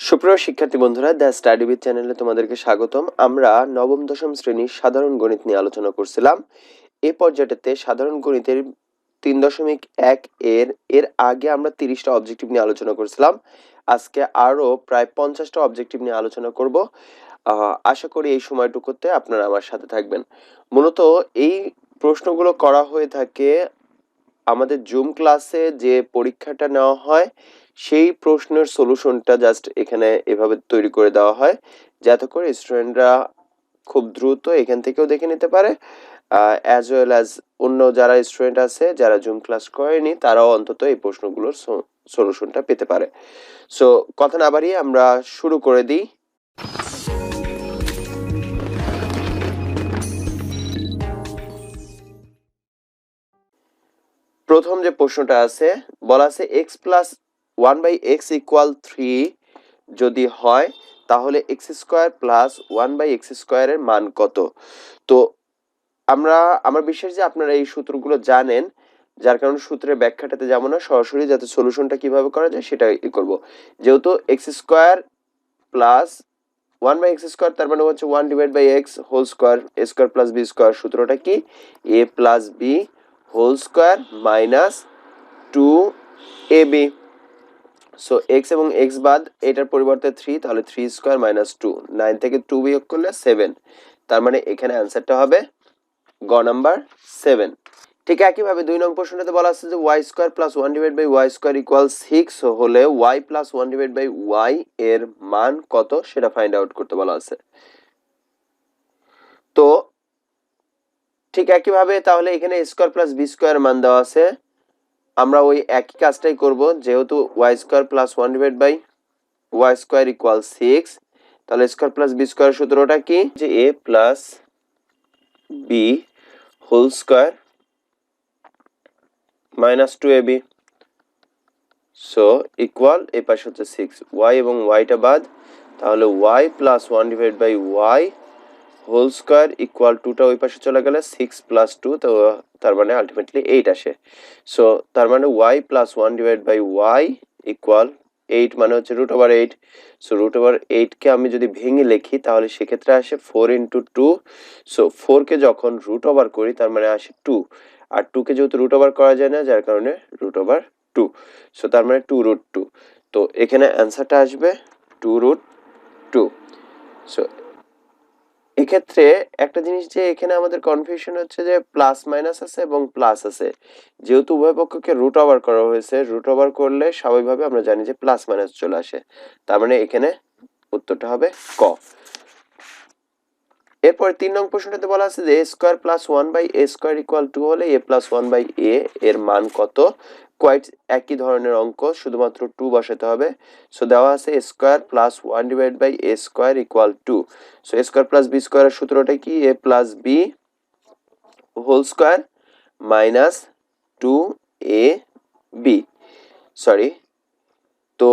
সুপ্রিয় শিক্ষার্থী বন্ধুরা, দ্য স্টাডি উইথ চ্যানেলে তোমাদেরকে স্বাগতম। আমরা নবম দশম শ্রেণীর সাধারণ গণিত নিয়ে আলোচনা করছিলাম। এই পর্যায়টাতে সাধারণ গণিতের 3.1 এর আগে আমরা 30টা অবজেক্টিভ নিয়ে আলোচনা করছিলাম। আজকে আরো প্রায় 50টা অবজেক্টিভ নিয়ে আলোচনা করব। আশা করি এই সময়টুকুতে আপনারা আমার সাথে থাকবেন। মূলত এই প্রশ্নগুলো করা হয়ে থাকে আমাদের জুম ক্লাসে যে পরীক্ষাটা নেওয়া হয় সেই প্রশ্নের সলিউশনটা জাস্ট এখানে এভাবে তৈরি করে দেওয়া হয়, যাতে করে স্টুডেন্টরা খুব দ্রুত এখান থেকেও দেখে নিতে পারে, অ্যাজ ওয়েল অ্যাজ অন্য যারা স্টুডেন্ট আছে যারা জুম ক্লাস করেনি তারাও অন্তত এই প্রশ্নগুলোর সলিউশনটা পেতে পারে। সো কথা না বাড়িয়ে আমরা শুরু করে দিই। প্রথম যে প্রশ্নটা আছে, বলা আছে x প্লাস 1/x ইকুয়াল 3 যদি হয় তাহলে x স্কয়ার প্লাস 1/x স্কয়ারের মান কত? তো আমার বিশ্বাস যে আপনারা এই সূত্রগুলো জানেন, যার কারণে সূত্রের ব্যাখ্যাটাতে যাব না, সরাসরি যাতে সলিউশনটা কিভাবে করা যায় সেটা করব। যেহেতু x square plus 1/x square তার মানে হচ্ছে 1/x whole square, a square plus b square. সূত্রটা কি? a plus b whole square minus 2ab। So x এবং x বাদ, এটার পরিবর্তে 3, তাহলে 3 স্কয়ার মাইনাস 2, 9 থেকে 2 বিয়োগ করলে 7। তার মানে এখানে অ্যান্সারটা হবে গ নাম্বার 7। ঠিক একইভাবে 2 নং প্রশ্নটাতে বলা আছে যে y square plus 1/y square equal 6 হলে y প্লাস 1/y এর মান কত সেটা ফাইন্ড আউট করতে বলা আছে। তো ঠিক একইভাবে তাহলে এখানে a square plus b square মান দেওয়া আছে, আমরা ওই একই কাজটাই করব। যেহেতু y square plus 1/y square equal 6, তাহলে স্কয়ার প্লাস b স্কয়ার সূত্রটা কি? যে a plus b whole square minus 2ab। So equal এই পাশে হচ্ছে 6, y এবং y টা বাদ, তাহলে y plus 1/y whole square equal 2টা ওই পাশে চলে গেলে 6 প্লাস 2, তো তার মানে আলটিমেটলি 8 আসে। সো তার মানে y প্লাস 1/y ইকুয়াল 8, মানে হচ্ছে √8। সো √8 কে আমি যদি ভেঙে লিখি তাহলে সেক্ষেত্রে আসে 4 ইন্টু 2। সো 4 কে যখন √ওভার করি তার মানে আসে 2, আর 2 কে যেহেতু √ওভার করা যায় না যার কারণে √2। সো তার মানে 2√2। তো এখানে অ্যান্সারটা আসবে 2√2। সো এক্ষেত্রে একটা জিনিস যে এখানে আমাদের কনফিউশন হচ্ছে যে প্লাস মাইনাস আছে এবং প্লাস আছে, যেহেতু উভয় পক্ষকে রুট ওভার করা হয়েছে, রুট ওভার করলে স্বাভাবিকভাবে আমরা জানি যে প্লাস মাইনাস চলে আসে, তার মানে এখানে উত্তরটা হবে ক। এরপর 3 নং প্রশ্নটাতে বলা আছে যে a square plus 1/a square equal 2 হলে a প্লাস 1/a এর মান কত? কোয়াইট একই ধরনের অঙ্ক, শুধুমাত্র 2 বসাতে হবে। সো দেওয়া আছে a square plus 1/a square equal 2। So a square plus b স্কয়ারের সূত্রটা কি? a plus b whole square minus 2ab। Sorry, তো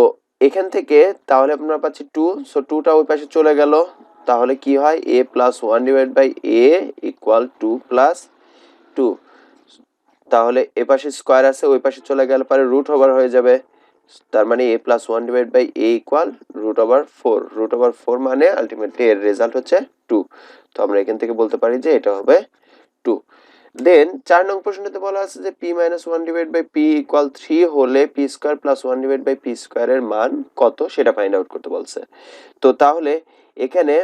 এখান থেকে তাহলে আমরা পাচ্ছি 2। সো 2টা ওই পাশে চলে গেল, তাহলে কি হয়? a plus 1/a equal 2 plus 2। তাহলে এ পাশে স্কয়ার আছে, ওই পাশে চলে গেলে পরে রুট ওভার হয়ে যাবে, তার মানে a প্লাস 1/a ইকুয়াল √4। √4 মানে আলটিমেটলি এর রেজাল্ট হচ্ছে 2। তো আমরা এখান থেকে বলতে পারি যে এটা হবে 2। দেন 4 নং প্রশ্নটাতে বলা আছে যে p মাইনাস 1/p ইকুয়াল 3 হলে p square plus 1/p square এর মান কত সেটা ফাইন্ড আউট করতে বলছে। তো তাহলে এখানে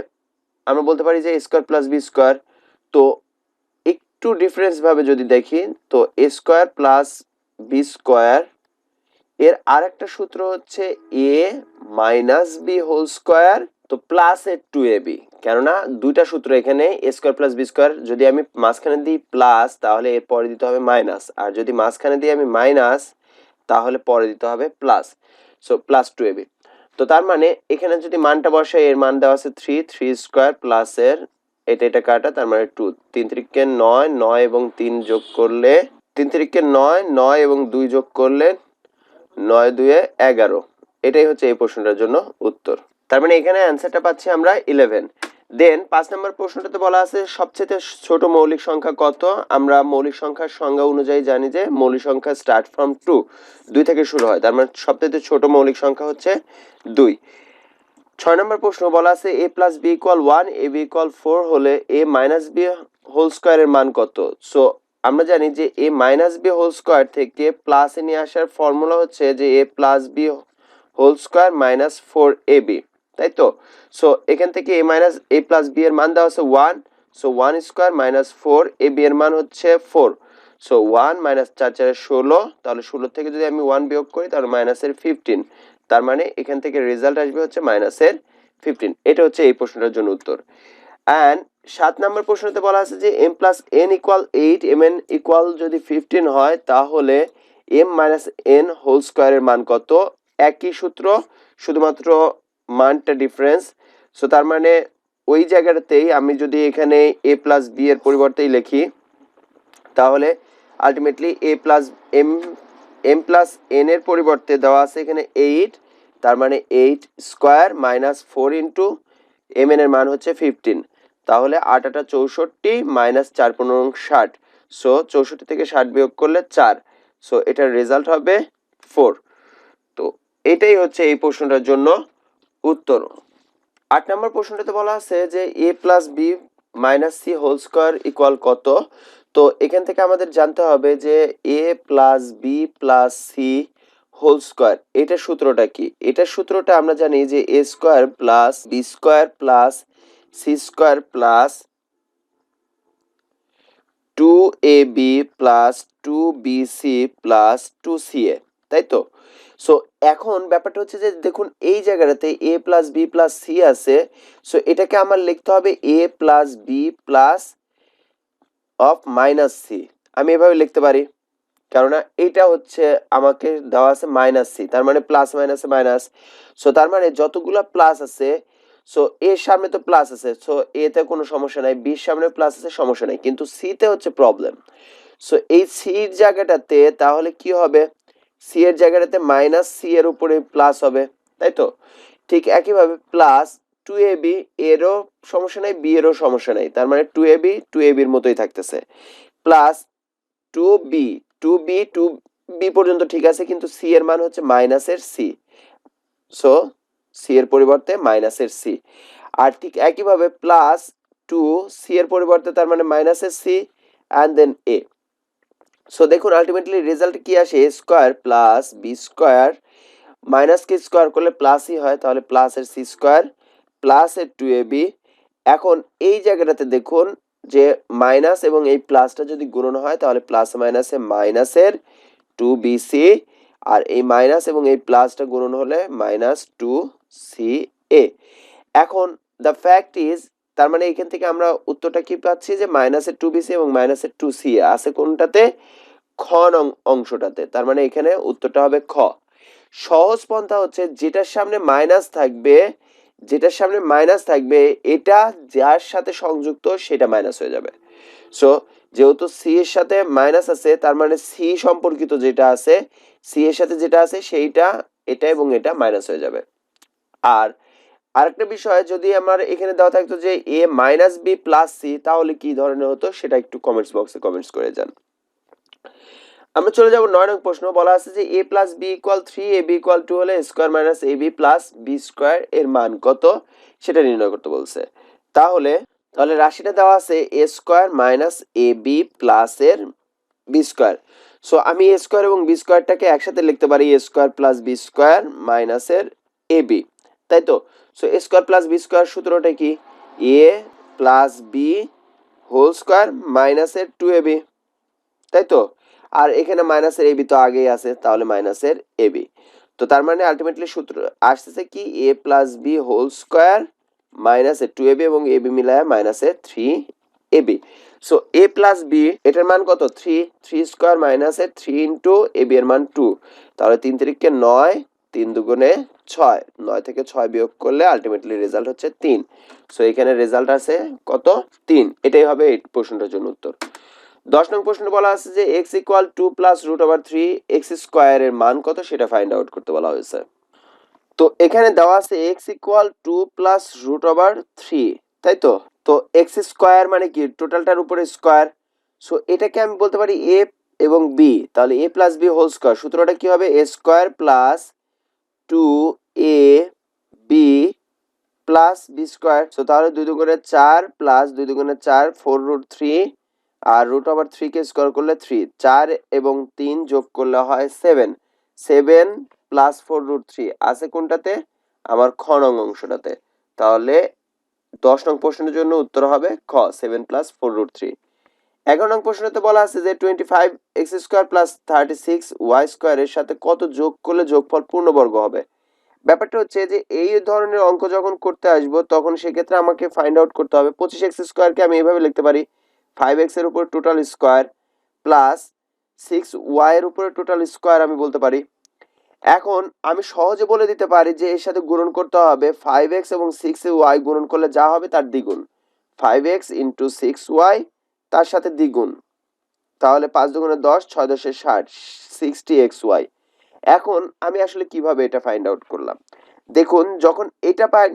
আমরা বলতে পারি যে a square plus b square. তো একটু ডিফারেন্স ভাবে যদি দেখি, তো a square plus b square এর আরেকটা সূত্র হচ্ছে a minus b whole square, তো প্লাস এর 2ab। কেননা দুইটা সূত্র এখানে, a square plus b square, যদি আমি মাঝখানে দিই প্লাস তাহলে এর পরে দিতে হবে মাইনাস, আর যদি মাঝখানে দিই আমি মাইনাস তাহলে পরে দিতে হবে প্লাস। So plus 2ab। তো তার মানে এখানে যদি মানটা বসাই, এর মান দেওয়া আছে 3 স্কয়ার প্লাস এর এটা কাটা, তার মানে 2, 3 3 9, 9 এবং 3 যোগ করলে 3 3 9, 9 এবং 2 যোগ করলে 9 2 11। এটাই হচ্ছে এই প্রশ্নটার জন্য উত্তর। তার মানে এখানে অ্যান্সারটা পাচ্ছি আমরা 11। দেন 5 নম্বর প্রশ্নটাতে বলা আছে সবচেয়ে ছোট মৌলিক সংখ্যা কত? আমরা মৌলিক সংখ্যার সংজ্ঞা অনুযায়ী জানি যে মৌলিক সংখ্যা স্টার্ট ফ্রম 2 থেকে শুরু হয়, তার মানে সবচেয়ে ছোট মৌলিক সংখ্যা হচ্ছে 2। 6 নম্বর প্রশ্ন বলা আছে a plus b equal 1 a b equal 4 হলে a মাইনাস b হোল স্কয়ারের মান কত? সো আমরা জানি যে a minus b whole square থেকে প্লাসে নিয়ে আসার ফর্মুলা হচ্ছে যে a plus b whole square minus 4ab, তাই তো? সো এখান থেকে a minus a plus b এর মান দেওয়া আছে 1, সো 1 স্কয়ার মাইনাস 4, ab এর মান হচ্ছে 4, সো 1 মাইনাস 4 4 16, তাহলে 16 থেকে যদি আমি 1 বিয়োগ করি তাহলে মাইনাসের 15, তার মানে এখান থেকে রেজাল্ট আসবে হচ্ছে মাইনাসের 15। এটা হচ্ছে এই প্রশ্নটার জন্য উত্তর। অ্যান্ড 7 নম্বর প্রশ্নতে বলা আছে যে m plus n equal 8, mn equal যদি 15 হয় তাহলে m মাইনাস n হোল স্কয়ারের মান কত? একই সূত্র, শুধুমাত্র মানটা ডিফারেন্স। সো তার মানে ওই জায়গাটাতেই আমি যদি এখানে a প্লাস b এর পরিবর্তেই লিখি তাহলে আলটিমেটলি m প্লাস n এর পরিবর্তে দেওয়া আছে এখানে 8, তার মানে 8 স্কয়ার মাইনাস 4 ইন্টু mn এর মান হচ্ছে 15, তাহলে 8 8 64 মাইনাস 4 15 60, সো 64 থেকে 60 বিয়োগ করলে 4, সো এটার রেজাল্ট হবে 4। তো এটাই হচ্ছে এই প্রশ্নটার জন্য উত্তর। 8 নম্বর প্রশ্নটাতে বলা আছে যে a plus b minus c whole square equal কত? তো এখান থেকে আমাদের জানতে হবে যে a plus b plus c whole square, এটার সূত্রটা কি? এটার সূত্রটা আমরা জানি যে a square plus b square plus c square plus 2ab plus 2bc plus 2ca, তাই তো? সো এখন ব্যাপারটা হচ্ছে যে দেখুন এই জায়গাটাতে a plus b plus c আছে, সো এটাকে আমার লিখতে হবে a plus b plus of minus c। আমি এভাবে লিখতে পারি, কেননা এটা হচ্ছে আমাকে দেওয়া আছে মাইনাস c, তার মানে প্লাস মাইনাসে মাইনাস, সো তার মানে যতগুলা প্লাস আছে, সো এর সামনে তো প্লাস আছে, সো এ তে কোনো সমস্যা নাই, বির সামনে প্লাস আছে সমস্যা নাই, কিন্তু সি তে হচ্ছে প্রবলেম। সো এই সির জায়গাটাতে তাহলে কি হবে? সি এর জায়গাটাতে মাইনাস সি এর উপরে প্লাস হবে, তাই তো? ঠিক একইভাবে প্লাস 2ab, এরও সমস্যা নাই, বি এরও সমস্যা নাই, তার মানে 2ab 2ab-র মতোই থাকতেছে, প্লাস 2b 2b পর্যন্ত ঠিক আছে, কিন্তু সি এর মান হচ্ছে মাইনাসের সি, সো সি এর পরিবর্তে মাইনাসের সি। আর ঠিক একইভাবে প্লাস 2 সি এর পরিবর্তে তার মানে মাইনাসের C and then A. So দেখুন আলটিমেটলি রেজাল্ট কি আসে? A square plus B square minus কে স্কয়ার করলে প্লাসই হয়, তাহলে প্লাস এর সি স্কয়ার প্লাস এর 2ab। এখন এই জায়গাটাতে দেখুন যে মাইনাস এবং এই প্লাসটা যদি গুণন হয় তাহলে প্লাস মাইনাসে মাইনাসের 2bc, আর এই মাইনাস এবং এই প্লাসটা গুণন হলে মাইনাস 2ca। এখন দ্য ফ্যাক্ট ইজ, তার মানে এখান থেকে আমরা উত্তরটা কি পাচ্ছি যে মাইনাসের 2bc এবং মাইনাসের 2ca আছে কোনটাতে? খ নং অংশটাতে, তার মানে এখানে উত্তরটা হবে খ। সহজ পন্থা হচ্ছে যেটার সামনে মাইনাস থাকবে, যেটার সামনে মাইনাস থাকবে এটা যার সাথে সংযুক্ত সেটা মাইনাস হয়ে যাবে। সো যেহেতু সি এর সাথে মাইনাস আছে, তার মানে সি সম্পর্কিত যেটা আছে, সি এর সাথে যেটা আছে সেইটা, এটা এবং এটা মাইনাস হয়ে যাবে। আর আরেকটা বিষয়, যদি আমার এখানে দেওয়া থাকতো যে a minus B plus C, তাহলে কি ধরনের হতো সেটা একটু কমেন্টস বক্সে কমেন্টস করে যান। আমরা চলে যাব 9 নং প্রশ্ন। বলা আছে যে a plus B equal 3, ab equal 2 হলে square minus ab plus B square এর মান কত সেটা নির্ণয় করতে বলছে। তাহলে রাশিটা দেওয়া আছে a square minus ab plus এর বি স্কয়ার। সো আমি a স্কয়ার এবং বি স্কয়ারটাকে একসাথে লিখতে পারি a square plus B square minus এর ab, তাই তো? সো a square plus B square সূত্রটা কি? a plus B whole square minus এর 2ab, তাই তো? আর এখানে মাইনাসের এবি তো আগেই আছে, তাহলে মাইনাসের এবি। তো তার মানে আলটিমেটলি সূত্র আসতেছে কি a plus B whole square মাইনাসের 2ab এবং এবি মিলায় মাইনাসের 3ab। So a plus B এটার মান কত? 3 স্কয়ার মাইনাসের 3 ইন্টু এবি এর মান 2, তাহলে 3 3 9, 3 দুগুণে 6, 9 থেকে 6 বিয়োগ করলে আলটিমেটলি রেজাল্ট হচ্ছে 3। সো এখানে রেজাল্ট আছে কত? 3। এটাই হবে এই প্রশ্নটার জন্য উত্তর। 10 নং প্রশ্নে বলা আছে যে x equal 2 plus root over 3 x square এর মান কত সেটা ফাইন্ড আউট করতে বলা হয়েছে। তো এখানে দেওয়া আছে x equal 2 plus root over 3, তাই তো? তো x স্কয়ার মানে কি? টোটালটার উপরে স্কয়ার। সো এটাকে আমি বলতে পারি a এবং b, তাহলে a plus b whole square সূত্রটা কি হবে? a square plus 2ab plus B square. So তাহলে 2 দুগুণে 4 প্লাস 2 দুগুণে 4 4√3 আর √3 কে স্কোয়ার করলে 3, 4 এবং 3 যোগ করলে হয় 7, 7 প্লাস 4√3 আছে কোনটাতে? আমার খ নং অংশটাতে। তাহলে 10 নং প্রশ্নের জন্য উত্তর হবে খ 7 প্লাস 4√3। 11 নং প্রশ্নতে বলা আছে যে 25x² প্লাস 36y² এর সাথে কত যোগ করলে যোগফল পূর্ণবর্গ হবে। ব্যাপারটা হচ্ছে যে এই ধরনের অঙ্ক যখন করতে আসবো তখন সেক্ষেত্রে আমাকে ফাইন্ড আউট করতে হবে 25x² কে আমি এইভাবে লিখতে পারি 5x এর উপর টোটাল স্কোয়ার প্লাস 6y এর উপরে টোটাল স্কোয়ার আমি বলতে পারি। এখন আমি সহজে বলে দিতে পারি যে এর সাথে গুণন করতে হবে 5x এবং 6y গুণন করলে যা হবে তার দ্বিগুণ, 5x ইন্টু 6y তার সাথে দ্বিগুণ, তাহলে 5 দুগুণে 10, 6 10 60, 60xy। এখন আমি আসলে কিভাবে এটা ফাইন্ড আউট করলাম? দেখুন যখন এটা পাই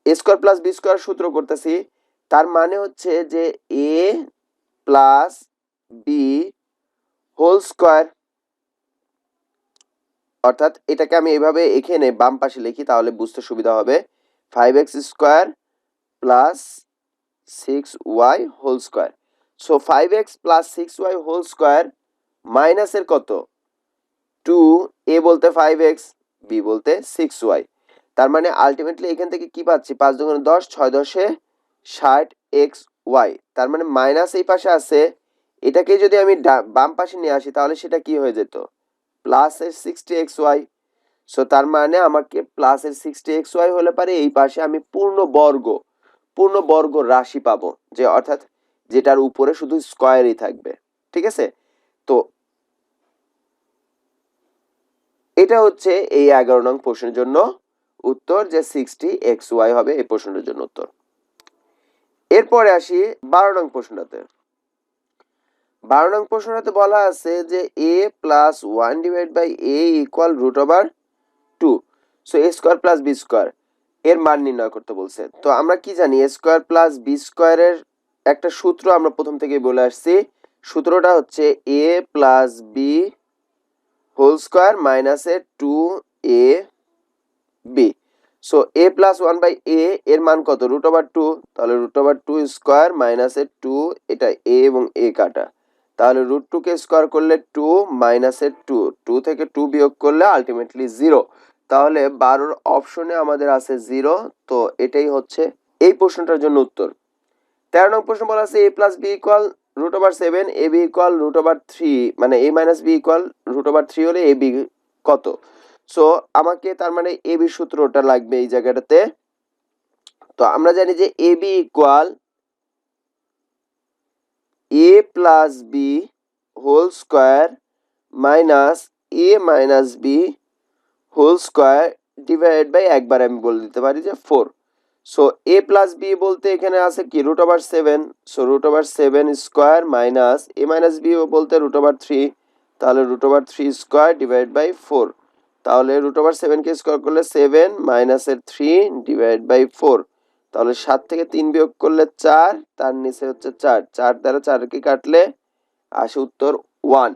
a square plus B square সূত্র করতেছি, তার মানে হচ্ছে যে a plus B whole square, অর্থাৎ এটাকে আমি এইভাবে এখানে বাম পাশে লিখি তাহলে বুঝতে সুবিধা হবে। 5x square plus 6y whole square. So 5x plus 6y whole square মাইনাসের কত 2, a বলতে 5x, b বলতে 6y। তার মানে আলটিমেটলি এখান থেকে কি পাচ্ছি 5 দুগুণে 10, 6 10 60xy। তার মানে মাইনাস এই পাশে আছে, এটাকে যদি আমি বাম পাশে নিয়ে আসি তাহলে সেটা কি হয়ে যেত প্লাসের 60xy। সো তার মানে আমাকে প্লাসের 60xy হলে পারে এই পাশে আমি পূর্ণ বর্গ রাশি পাবো, যে অর্থাৎ যেটার উপরে শুধু স্কয়ারই থাকবে। ঠিক আছে, তো এটা হচ্ছে এই 11 নং প্রশ্নের জন্য উত্তর, যে 60xy হবে এই প্রশ্নের জন্য উত্তর। এরপরে আসি 12 নং প্রশ্নটাতে। 12 নং প্রশ্নটাতে বলা আছে যে a plus 1 divide by a equal √2, so a square plus b square এর মান নির্ণয় করতে বলছে। তো আমরা কি জানি a স্কয়ার প্লাস b স্কয়ারের একটা সূত্র আমরা প্রথম থেকেই বলে আসছি। সূত্রটা হচ্ছে a plus b whole square মাইনাসে 2ab। So a plus 1 by a এর মান কত √2, তাহলে √2 স্কয়ার মাইনাসে 2, এটা a এবং a কাটা, তাহলে √2 কে স্কয়ার করলে 2 মাইনাসের 2, 2 থেকে 2 বিয়োগ করলে আলটিমেটলি 0। তাহলে 12 অপশনে আমাদের আছে 0। তো এটাই হচ্ছে এই প্রশ্নটার জন্য উত্তর। 13 নং প্রশ্ন বলা আছে a plus b equal √7, ab equal √3, মানে a মাইনাস b ইকুয়াল √3 হলে ab কত? সো আমাকে তার মানে ab সূত্রটা লাগবে এই জায়গাটাতে। তো আমরা জানি যে ab equal a plus b whole square minus a minus b whole square divided by একবার আমি বলে দিতে পারি যে 4। সো a প্লাস b বলতে এখানে আছে কি √7, so √7 square minus a minus b বলতে √3, তাহলে √3 স্কয়ার ডিভাইড বাই 4, তাহলে √7 কে স্কয়ার করলে 7 মাইনাসের 3 ডিভাইড বাই 4, তাহলে 7 থেকে 3 বিয়োগ করলে 4, তার নিচে হচ্ছে 4, 4 দ্বারা 4 কে কাটলে আসে উত্তর 1।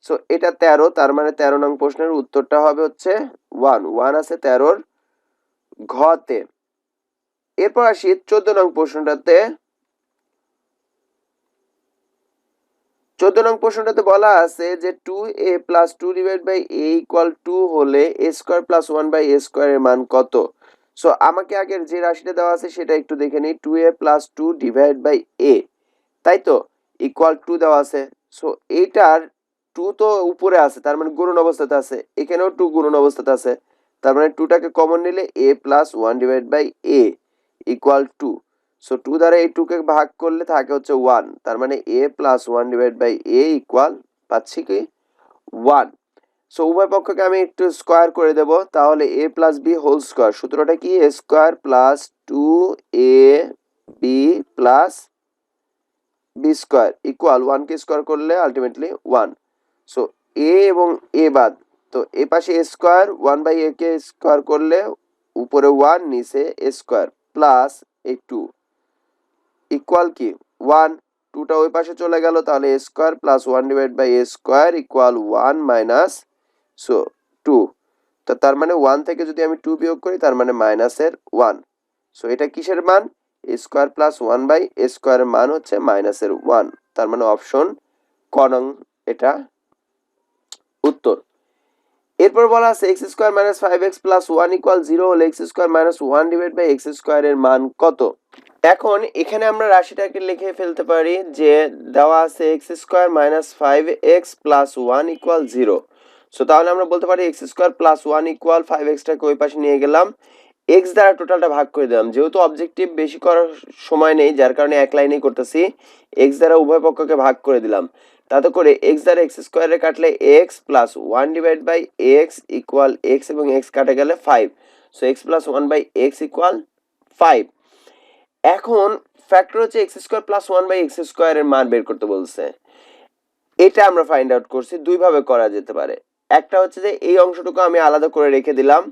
সো এটা 13, তার মানে 13 নং প্রশ্নের উত্তরটা হবে হচ্ছে 1, 1 আছে 13 ঘতে। এরপর আসি 14 নং প্রশ্নটাতে। 14 নং প্রশ্নটাতে বলা আছে যে 2a plus 2 divide by a equal 2 হলে a square plus 1 by a square এর মান কত? সো আমাকে আগের যে রাশিটা দেওয়া আছে সেটা একটু দেখে নিই। 2a plus 2 divide by a, তাই তো, ইকুয়াল 2 দেওয়া আছে। সো এইটার 2 তো উপরে আছে, তার মানে গুণন অবস্থাতে আছে, এখানেও 2 গুণন অবস্থাতে আছে, তার মানে 2টাকে কমন নিলে a plus 1 divide by a equal 2। So 2 দ্বারা এই 2 কে ভাগ করলে থাকে হচ্ছে 1, তার মানে a plus 1 divide by a equal পাচ্ছি কি 1। সো উভয় পক্ষকে আমি একটু স্কয়ার করে দেব, তাহলে a plus b whole square, সূত্রটা কি a square plus 2ab plus b square equal 1 কে স্কয়ার করলে আলটিমেটলি 1। সো a এবং a বাদ, তো এ পাশে a স্কয়ার 1 বাই a কে স্কয়ার করলে উপরে 1 নিচে a স্কয়ার প্লাস এই 2 ইকুয়াল কি 1, 2টা ওই পাশে চলে গেল, তাহলে a square plus 1 divide by a square equal 1 minus so 2। তো তার মানে 1 থেকে যদি আমি 2 বিয়োগ করি তার মানে মাইনাসের 1। সো এটা কিসের মান? a square plus 1 by a স্কয়ারের মান হচ্ছে মাইনাসের 1। তার মানে অপশন ক নং এটা উত্তর। এরপর বলা আছে x square minus 5x plus 1 equal 0 হলে x square minus 1 divide by x স্কয়ারের মান কত? এখন এখানে আমরা রাশিটাকে লিখে ফেলতে পারি যে দেওয়া আছে x square minus 5x plus 1 equal 0। So তাহলে আমরা বলতে পারি x square plus 1 equal 5x টাকে ওই পাশে নিয়ে গেলাম, x দ্বারা টোটালটা ভাগ করে দিলাম। যেহেতু অবজেক্টিভ বেশি করার সময় নেই যার কারণে এক লাইনেই করতেছি, x দ্বারা উভয় পক্ষকে ভাগ করে দিলাম। তাতে করে x দ্বারা x স্কয়ারে কাটলে x plus 1 divide by x equal x এবং x কাটে গেলে 5। So x plus 1 by x equal 5। এখন ফ্যাক্টর হচ্ছে x square plus 1 by x স্কয়ারের মান বের করতে বলছে। এটা আমরা ফাইন্ড আউট করছি, দুই ভাবে করা যেতে পারে। একটা হচ্ছে যে এই অংশটুকু আমি আলাদা করে রেখে দিলাম,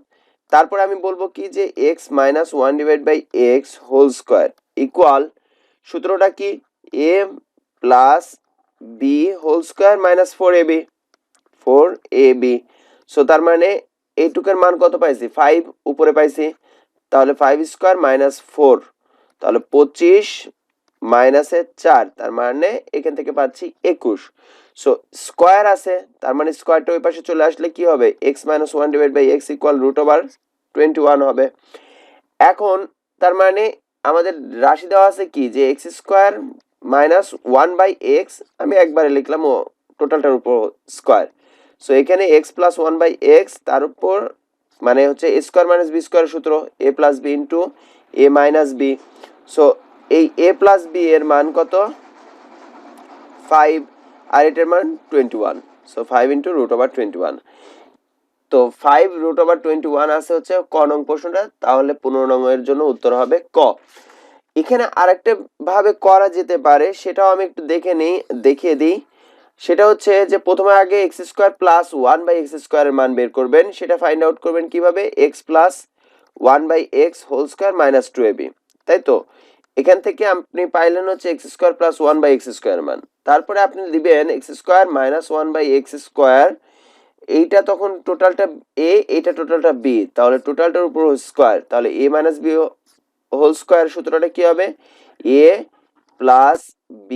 তারপর আমি বলবো কি যে x minus 1 divide by x whole square equal, সূত্রটা কি a plus b whole square minus 4ab। So তার মানে এইটুকের মান কত পাইছি? 5 উপরে পাইছি, তাহলে 5 স্কয়ার মাইনাস 4, তাহলে 25 মাইনাসের 4, তার মানে এখান থেকে পাচ্ছি 21। সো স্কয়ার আছে, তার মানে স্কয়ারটা ওই পাশে চলে আসলে কি হবে? x minus 1 divide by x equal root over 21 হবে। এখন তার মানে আমাদের রাশি দেওয়া আছে কি যে x square minus 1 by x, আমি একবারে লিখলাম ও টোটালটার উপর স্কয়ার। সো এখানে x প্লাস 1 বাই x তার উপর মানে হচ্ছে a স্কয়ার মাইনাস b স্কয়ারের সূত্র a plus b into a minus b। So এই a প্লাস b এর মান কত? 5 আর এটার মান 21। So 5 into root over 21। তো 5 রুট ওভার 21 আছে হচ্ছে ক নং প্রশ্নটা, তাহলে 15 নং এর জন্য উত্তর হবে ক। এখানে আরেকটা ভাবে করা যেতে পারে, সেটাও আমি একটু দেখিয়ে দিই। সেটা হচ্ছে যে প্রথমে আগে x square plus 1 by x স্কয়ারের মান বের করবেন। সেটা ফাইন্ড আউট করবেন কিভাবে? x plus 1 by x whole square minus 2ab, তাই তো? এখান থেকে আপনি পাইলেন হচ্ছে x square plus 1 by x square মান। তারপরে আপনি দিবেন x square minus 1 by x square, এইটা তখন টোটালটা a, এইটা টোটালটা b, তাহলে টোটালটার উপর স্কয়ার, তাহলে a minus b whole square সূত্রটা কি হবে? a plus b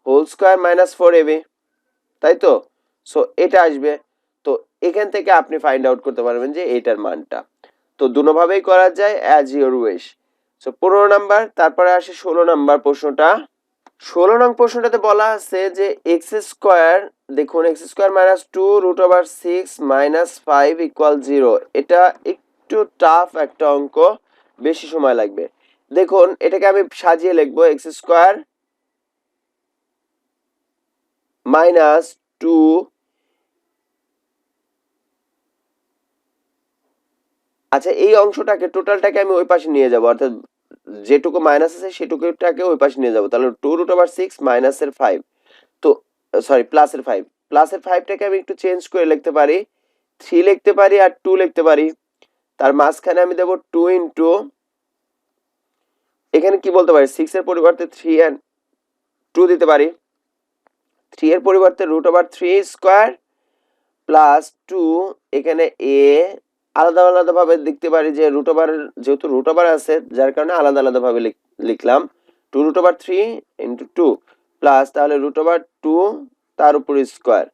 whole square minus 4ab, তাই তো? সো এটা আসবে। তো এখান থেকে আপনি ফাইন্ড আউট করতে পারবেন যে এটার মানটা। তো দুটোভাবেই করা যায়, as your wish. So 15 number. তারপরে আসে 16 নাম্বার প্রশ্নটা। 16 নং প্রশ্নটাতে বলা আছে যে এক্স স্কোয়ার, দেখুন X square minus 2 root over 6 minus 5 equal 0। এটা একটু টাফ একটা অঙ্ক, বেশি সময় লাগবে। দেখুন এটাকে আমি সাজিয়ে লিখবো এক্স স্কোয়ার মাইনাস 2 আচ্ছা এই অংশটাকে টোটালটাকে আমি ওই পাশে নিয়ে যাব, অর্থাৎ যেটুকু মাইনাস আছে সেটুকুটাকে ওই পাশে নিয়ে যাব, তাহলে 2 রুট ওভার 6 মাইনাসের 5, তো সরি প্লাসের 5, প্লাসের 5টাকে আমি একটু চেঞ্জ করে লিখতে পারি, 3 লিখতে পারি আর 2 লিখতে পারি। তার মাঝখানে আমি দেব 2 ইন্টু, এখানে কি বলতে পারি 6 এর পরিবর্তে 3 এন্ড 2 দিতে পারি, 3 এর পরিবর্তে রুট ওভার 3 স্কয়ার প্লাস 2, এখানে a আলাদা আলাদা ভাবে লিখতে পারি যে রুট ওভার, যেহেতু রুট ওভার আছে যার কারণে আলাদা আলাদা ভাবে লিখলাম 2 রুট ওভার 3 ইন্টু 2 প্লাস তাহলে রুট ওভার 2 তার উপর স্কয়ার।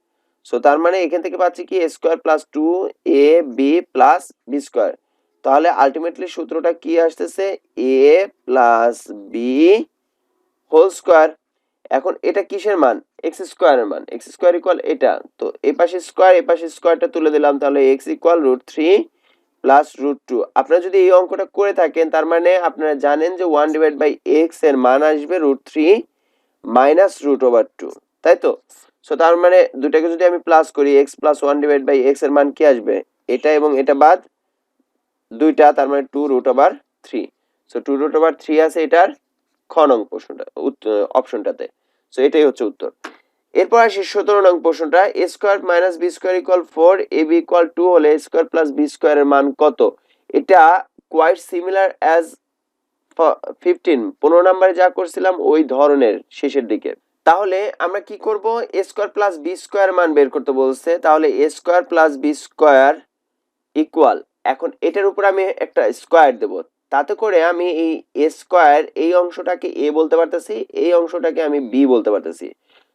সো তার মানে এখান থেকে পাচ্ছি কি a square plus 2ab plus b square. তাহলে আলটিমেটলি সূত্রটা কি আসতেছে? a plus b whole square. এখন এটা কিসের মান? এক্স স্কয়ারের মান, এক্স স্কয়ার ইকুয়াল এটা, তো এই পাশে স্কয়ার এই পাশে স্কয়ারটা তুলে দিলাম, তাহলে x equal root 3 plus root 2। আপনারা যদি এই অঙ্কটা করে থাকেন তার মানে আপনারা জানেন যে 1 ডিভাইড বাই x এর মান আসবে রুট 3 মাইনাস রুট ওভার 2, তাই তো? সো তার মানে দুটাকে যদি আমি প্লাস করি x plus 1 divide by x এর মান কি আসবে? এটা এবং এটা বাদ দুইটা, তার মানে 2 রুট ওভার 3। সো 2 রুট ওভার 3 আছে এটার খ নং প্রশ্নটা অপশনটাতে। সো এটাই হচ্ছে উত্তর। এরপর আসি 17 নং প্রশ্নটা। a square minus b square equal 4 ab equal 2 হলে a স্কয়ার প্লাস b স্কয়ারের মান কত? এটা কোয়াইট সিমিলার অ্যাজ 15 নম্বরে যা করছিলাম ওই ধরনের শেষের দিকে। তাহলে আমরা কি করব? a square plus b square মান বের করতে বলছে, তাহলে a square plus b square equal, এখন এটার উপর আমি একটা স্কোয়ার দেব, তাতে করে আমি এই এ স্কোয়ার এই অংশটাকে এ বলতে পারতেছি, এই অংশটাকে আমি বি বলতে পারতেছি।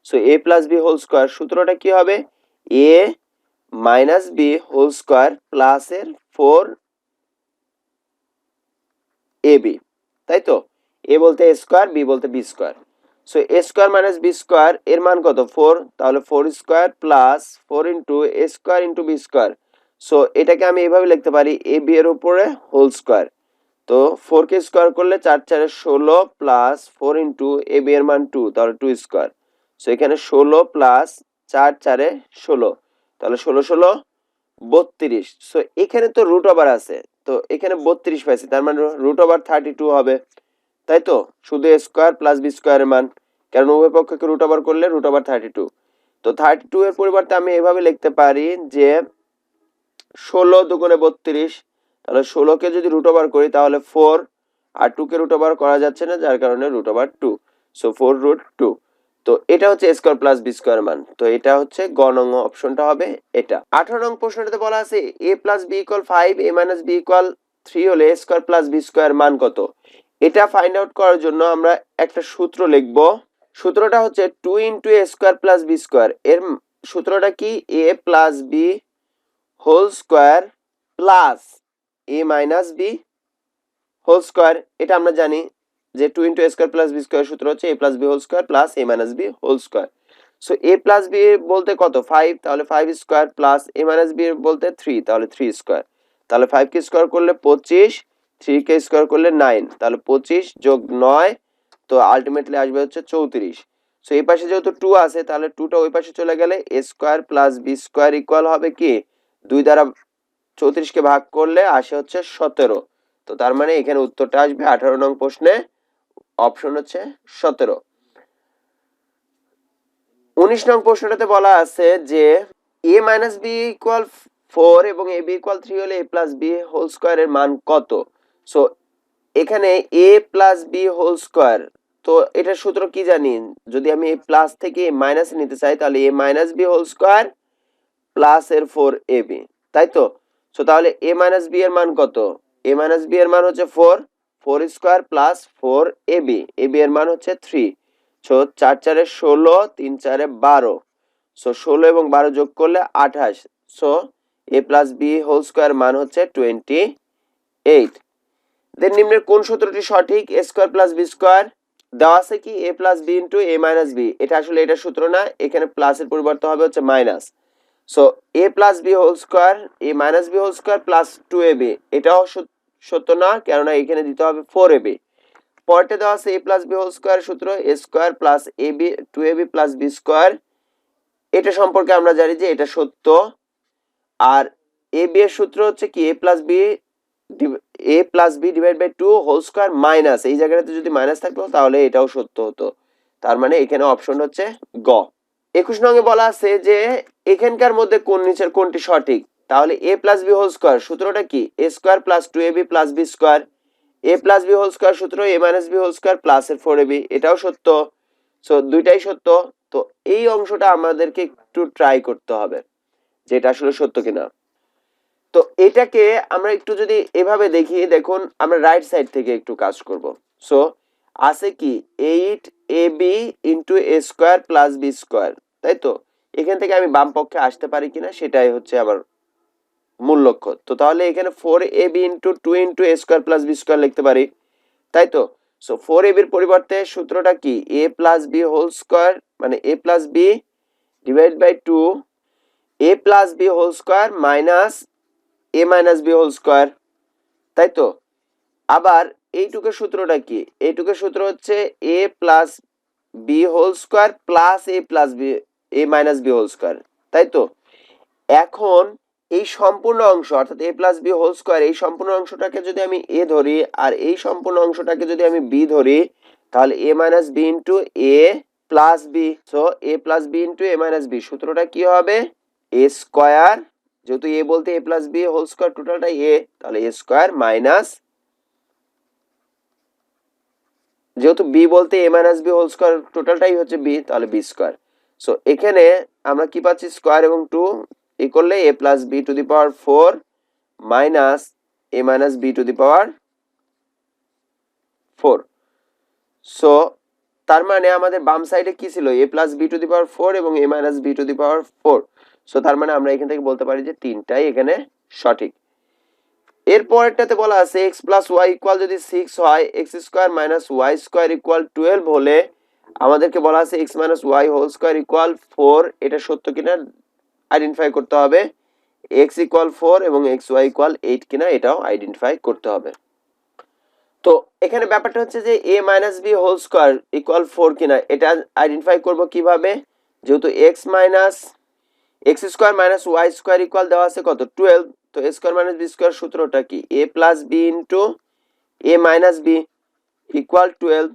So A plus B whole square সূত্রটা কি হবে, A minus B whole square plus এর 4ab, তাই তো? এ বলতে এ স্কোয়ার, বি বলতে B square. So A square minus B square এর মান কত, 4, তাহলে 4 square plus 4 into A square into B square. So এটাকে আমি এভাবে লিখতে পারি, এ বি এর উপরে হোল স্কোয়ার। তো 4 কে স্কোয়ার করলে 4 4 16 প্লাস 4 ইন্টু এ বি এর মান 2, তাহলে 2 স্কোয়ার। সো এখানে 16 প্লাস 4 4 16, তাহলে 16 16 32। সো এখানে তো রুট ওভার আছে, তো এখানে 32 পাইছি, তার মানে রুট ওভার 32 হবে, তাই তো? শুধু এ স্কোয়ার প্লাস বি স্কোয়ারের মান, কারণ উভয় পক্ষকে রুট ওভার করলে রুট ওভার 32। তো 32 এর পরিবর্তে আমি এভাবে লিখতে পারি যে 16 দুগুণে 32, তাহলে 16 কে যদি রুট ওভার করি তাহলে 4, আর 2 কে রুট ওভার করা যাচ্ছে না, যার কারণে রুট ওভার 2। সো 4√2। তো এটা হচ্ছে এ স্কোয়ার প্লাস বি স্কোয়ার মান। তো এটা হচ্ছে গ নং অপশনটা হবে এটা। 18 নং প্রশ্নটাতে বলা আছে A plus B equal 5, A minus b equal 3 হলে এ স্কোয়ার প্লাস বি স্কোয়ার মান কত? এটা ফাইন্ড আউট করার জন্য আমরা একটা সূত্র লিখব। সূত্রটা হচ্ছে 2 into A square plus B square. এর সূত্রটা কি, A plus B whole square plus A minus B whole square. এটা আমরা জানি যে 2 into A square plus B square সূত্র হচ্ছে A plus B whole square plus A minus B whole square. So A plus B বলতে কত, 5, তাহলে 5 square plus A minus B বলতে 3, তাহলে 3 স্কোয়ার। তাহলে 5 কে স্কোয়ার করলে 25, 3 কে স্কোয়ার করলে 9, তাহলে 25 যোগ 9, তো আলটিমেটলি আসবে হচ্ছে 34। সো এই পাশে যেহেতু 2 আছে, তাহলে 2টা ওই পাশে চলে গেলে A square plus B square equal হবে কি, 2 দ্বারা 34 কে ভাগ করলে আসে হচ্ছে 17। তো তার মানে এখানে উত্তরটা আসবে 18 নং প্রশ্নে অপশন হচ্ছে 17। 19 নং প্রশ্নটাতে বলা আছে যে এ মাইনাস বি ইকুয়াল 4 এবং এ বি ইকুয়াল 3 হলে এ প্লাস বি হোল স্কোয়ার এর মান কত? সো এখানে এ প্লাস বি হোল স্কোয়ার, তো এটার সূত্র কি জানি, যদি আমি এ প্লাস থেকে মাইনাস নিতে চাই তাহলে A minus B whole square plus এর 4ab, তাই তো? সো তাহলে এ মাইনাস বি এর মান কত, এ মাইনাস বি এর মান হচ্ছে 4, 4 স্কোয়ার প্লাস 4ab, ab এর মান হচ্ছে 3। সো 4 4 16, 3 4 12, সো 16 এবং 12 যোগ করলে 28। So A plus B whole square মান হচ্ছে 28। দেন নিম্নের কোন সূত্রটি সঠিক, এ স্কোয়ার প্লাস বি স্কোয়ার দেওয়া আছে কি A plus B into A minus B, এটা আসলে এটা সূত্র না, এখানে প্লাসের পরিবর্তে হবে হচ্ছে minus. So A plus B whole square A minus B whole square plus 2ab, এটাও সত্য না, কেননা এখানে দিতে হবে 4ab। পরেরটা দেওয়া আছে A plus B whole square সূত্র A square plus ab 2ab plus B square, এটা সম্পর্কে আমরা জানি যে এটা সত্য। আর এ বি এর সূত্র হচ্ছে কি A plus B divide by 2 whole square minus, এই জায়গাটাতে যদি মাইনাস থাকতো তাহলে এটাও সত্য হতো, তার মানে এখানে অপশন হচ্ছে গ। 21 নং এ বলা আছে যে এখানকার মধ্যে কোন নিচের কোনটি সঠিক, তাহলে A plus B whole square সূত্রটা কি A square plus 2ab plus B square, A plus B whole square সূত্র A minus B whole square plus এর 4ab, এটাও সত্য। সো দুইটাই সত্য। তো এই অংশটা আমাদেরকে একটু ট্রাই করতে হবে যেটা আসলে সত্য কিনা। তো এটাকে আমরা একটু যদি এভাবে দেখি, দেখুন আমরা রাইট সাইড থেকে একটু কাজ করব। সো আছে কি 8ab into A square plus B square, তাই তো? এখান থেকে আমি বাম পক্ষে আসতে পারি কিনা সেটাই হচ্ছে আমার মূল লক্ষ্য। তো তাহলে এখানে 4ab into 2 into A square plus B square লিখতে পারি, তাই তো? সো 4ab এর পরিবর্তে সূত্রটা কি A plus B whole square, মানে A plus B divide by 2 A plus B whole square minus A minus B whole square, তাই তো? আবার এইটুকের সূত্রটা কি, এইটুকের সূত্র হচ্ছে A plus B whole square plus A plus B A minus B whole square, তাই তো? এখন এই সম্পূর্ণ অংশ অর্থাৎ A plus B whole square, এই সম্পূর্ণ অংশটাকে যদি আমি এ ধরি আর এই সম্পূর্ণ অংশটাকে যদি আমি বি ধরি, তাহলে A minus B into A plus B. So A plus B into A minus B সূত্রটা কি হবে এ স্কোয়ার, যেহেতু এ বলতে এ প্লাস বি হোল স্কোয়ার টোটালটা এ, তাহলে এ স্কোয়ার মাইনাস, যেহেতু বি বলতে এ মাইনাস বি হোল স্কোয়ার টোটালটাই হচ্ছে বি, তাহলে বি স্কোয়ার। সো এখানে আমরা কি পাচ্ছি স্কোয়ার এবং 2 এই করলে A plus B to the power 4 minus a minus b to the power 4। So তার মানে আমাদের বাম সাইডে কি ছিল a plus b to the power 4 এবং a minus b to the power 4। So তার মানে আমরা এখান থেকে বলতে পারি যে তিনটাই এখানে সঠিক। এরপরটাতে বলা আছে x প্লাস ওয়াই ইকুয়াল যদি 6 হয় x square minus Y square equal 12 হলে আমাদেরকে বলা আছে x minus Y whole square equal 4। এটা সত্য কিনা আইডেন্টিফাই করতে হবে। x ইকুয়াল 4 এবং xy ইকুয়াল 8 কিনা এটাও আইডেন্টিফাই করতে হবে। তো এখানে ব্যাপারটা হচ্ছে যে a minus b whole square equal 4 কিনা এটা আইডেন্টিফাই করব কিভাবে, যেহেতু x minus x square minus Y square equal দেওয়া আছে কত 12। তো a square minus b square সূত্রটা কি a plus b into a minus b equal 12।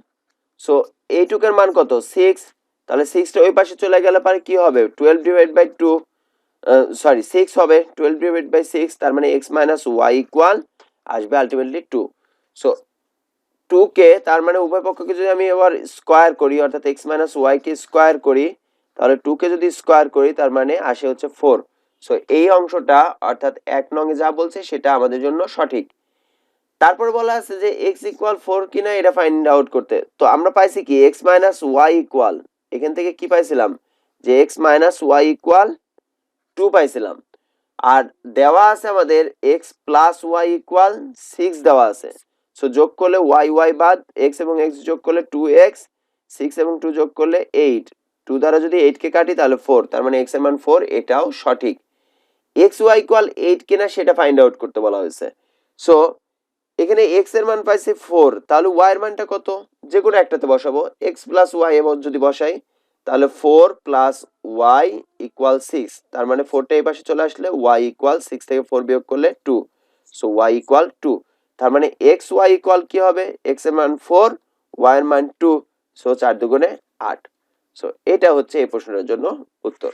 So এইটুকের মান কত 6। তাহলে 6টা ওই পাশে চলে গেলে পরে কি হবে 12 ডিভাইড বাই 2 সরি 6 হবে 12 ডিভাইড বাই 6। তার মানে x মাইনাস ওয়াই ইকুয়াল আসবে আলটিমেটলি 2। সো 2 কে তার মানে উভয় পক্ষকে যদি আমি এবার স্কয়ার করি অর্থাৎ x মাইনাস ওয়াই কে স্কয়ার করি তাহলে 2 কে যদি স্কয়ার করি তার মানে আসে হচ্ছে 4। সো এই অংশটা অর্থাৎ 1 নং এ যা বলছে সেটা আমাদের জন্য সঠিক। তারপর বলা আছে যে x ইকুয়াল 4 কিনা এটা ফাইন্ড আউট করতে। তো আমরা পাইছি কি x মাইনাস ওয়াই ইকুয়াল, এখান থেকে কি পাইছিলাম যে x মাইনাস ওয়াই ইকুয়াল 2 পাইছিলাম। আর দেওয়া আছে আমাদের x প্লাস ওয়াই ইকুয়াল 6 দেওয়া আছে। সো যোগ করলে y y বাদ x এবং x যোগ করলে 2x, 6 এবং 2 যোগ করলে 8, 2 দ্বারা যদি 8 কে কাটি তাহলে 4। তার মানে x এর মান 4, এটাও সঠিক। x y ইকুয়াল 8 কিনা সেটা ফাইন্ড আউট করতে বলা হয়েছে। সো এখানে x এর মান পাইছি 4, তাহলে y এর মানটা কত যে কোনো একটাতে বসাবো। x প্লাস y এর যদি বসাই তাহলে 4 প্লাস y ইকুয়াল 6। তার মানে 4টা এই পাশে চলে আসলে y ইকুয়াল 6 থেকে 4 বিয়োগ করলে 2। So y equal 2। তার মানে x y ইকুয়াল কি হবে x এর মান 4, y এর মান 2। সো 4 দুগুণে 8। সো এটা হচ্ছে এই প্রশ্নের জন্য উত্তর।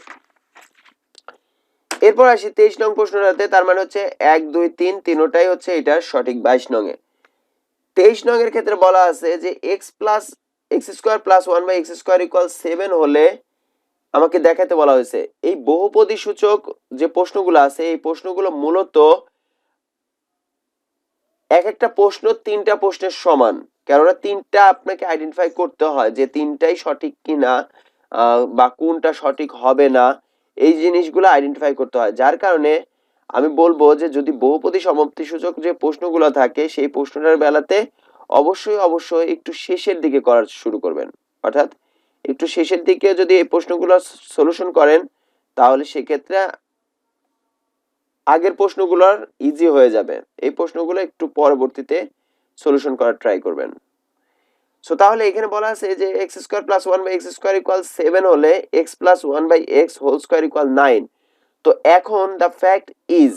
এরপর আসি 23 নং প্রশ্নটাতে। তার মানে হচ্ছে 1 2 3 তিনটাই হচ্ছে এটা সঠিক 22 নং এ। 23 নং এর ক্ষেত্রে বলা আছে যে x plus x square plus 1 by x square equal 7 হলে আমাকে দেখাতে বলা হয়েছে। এই বহুপদী সূচক যে প্রশ্নগুলো আছে এই প্রশ্নগুলো মূলত এক একটা প্রশ্ন তিনটা প্রশ্নের সমান, কেননা তিনটা আপনাকে আইডেন্টিফাই করতে হয় যে তিনটাই সঠিক কিনা বা কোনটা সঠিক হবে না, এই জিনিসগুলো আইডেন্টিফাই করতে হয়। যার কারণে আমি বলবো যে যদি বহুপদী সমাপ্তি সূচক যে প্রশ্নগুলো থাকে সেই প্রশ্নটার বেলাতে অবশ্যই একটু শেষের দিকে করা শুরু করবেন। অর্থাৎ একটু শেষের দিকে যদি এই প্রশ্নগুলো সলিউশন করেন তাহলে সেক্ষেত্রে আগের প্রশ্নগুলোর ইজি হয়ে যাবে। এই প্রশ্নগুলো একটু পরবর্তীতে সলিউশন করার ট্রাই করবেন। সো তাহলে এখানে বলা আছে যে x square plus 1 by x square equal 7 হলে x plus 1 by x whole square equal 9। তো এখন the fact is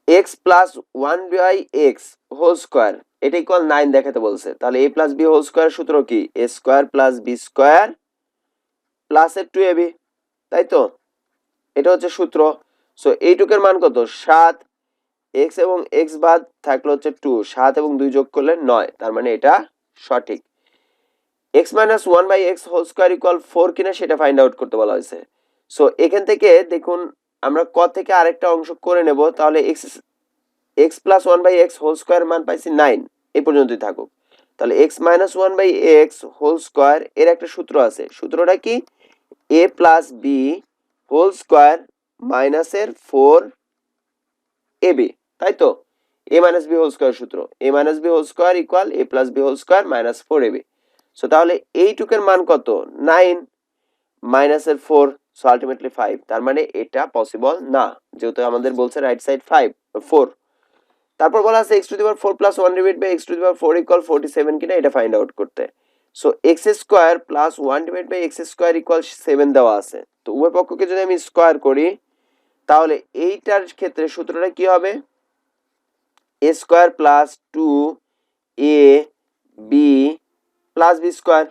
x plus 1 by x whole square এটা ইকুয়াল 9 দেখাতে বলছে। তাহলে a plus b whole square সূত্র কি a square plus b square plus এর 2ab, তাই তো? এটা হচ্ছে সূত্র। সো এইটুকের মান কত 7, x এবং x বাদ থাকলো হচ্ছে 2, 7 এবং 2 যোগ করলে 9। তার মানে এটা সঠিক। x minus 1 by x whole square equal 4 কিনা সেটা ফাইন্ড আউট করতে বলা হয়েছে। সো এখান থেকে দেখুন আমরা ক থেকে আরেকটা অংশ করে নেব। তাহলে x plus 1 by x whole square মান পাইছি 9, এই পর্যন্তই থাকুক। তাহলে x minus 1 by x whole square এর একটা সূত্র আছে। সূত্রটা কি a plus b whole square minus এর 4ab, তাই তো? a minus b whole square সূত্র a minus b whole square equal a plus b whole square minus 4ab। So তাহলে এইটুকের মান কত 9 মাইনাস এর 4, সো আলটিমেটলি 5। তার মানে এটা পসিবল না, যেহেতু আমাদের বলছে রাইট সাইড 4। তারপর বলা আছে x to the power 4 plus 1 divide by x to the power 4 equal 47 কিনা এটা ফাইন্ড আউট করতে। So x square plus 1 divide by x square equal 7 দেওয়া আছে। তো উভয় পক্ষকে যদি আমি স্কয়ার করি তাহলে এইটার ক্ষেত্রে সূত্রটা কি হবে a square plus 2a b plus b square,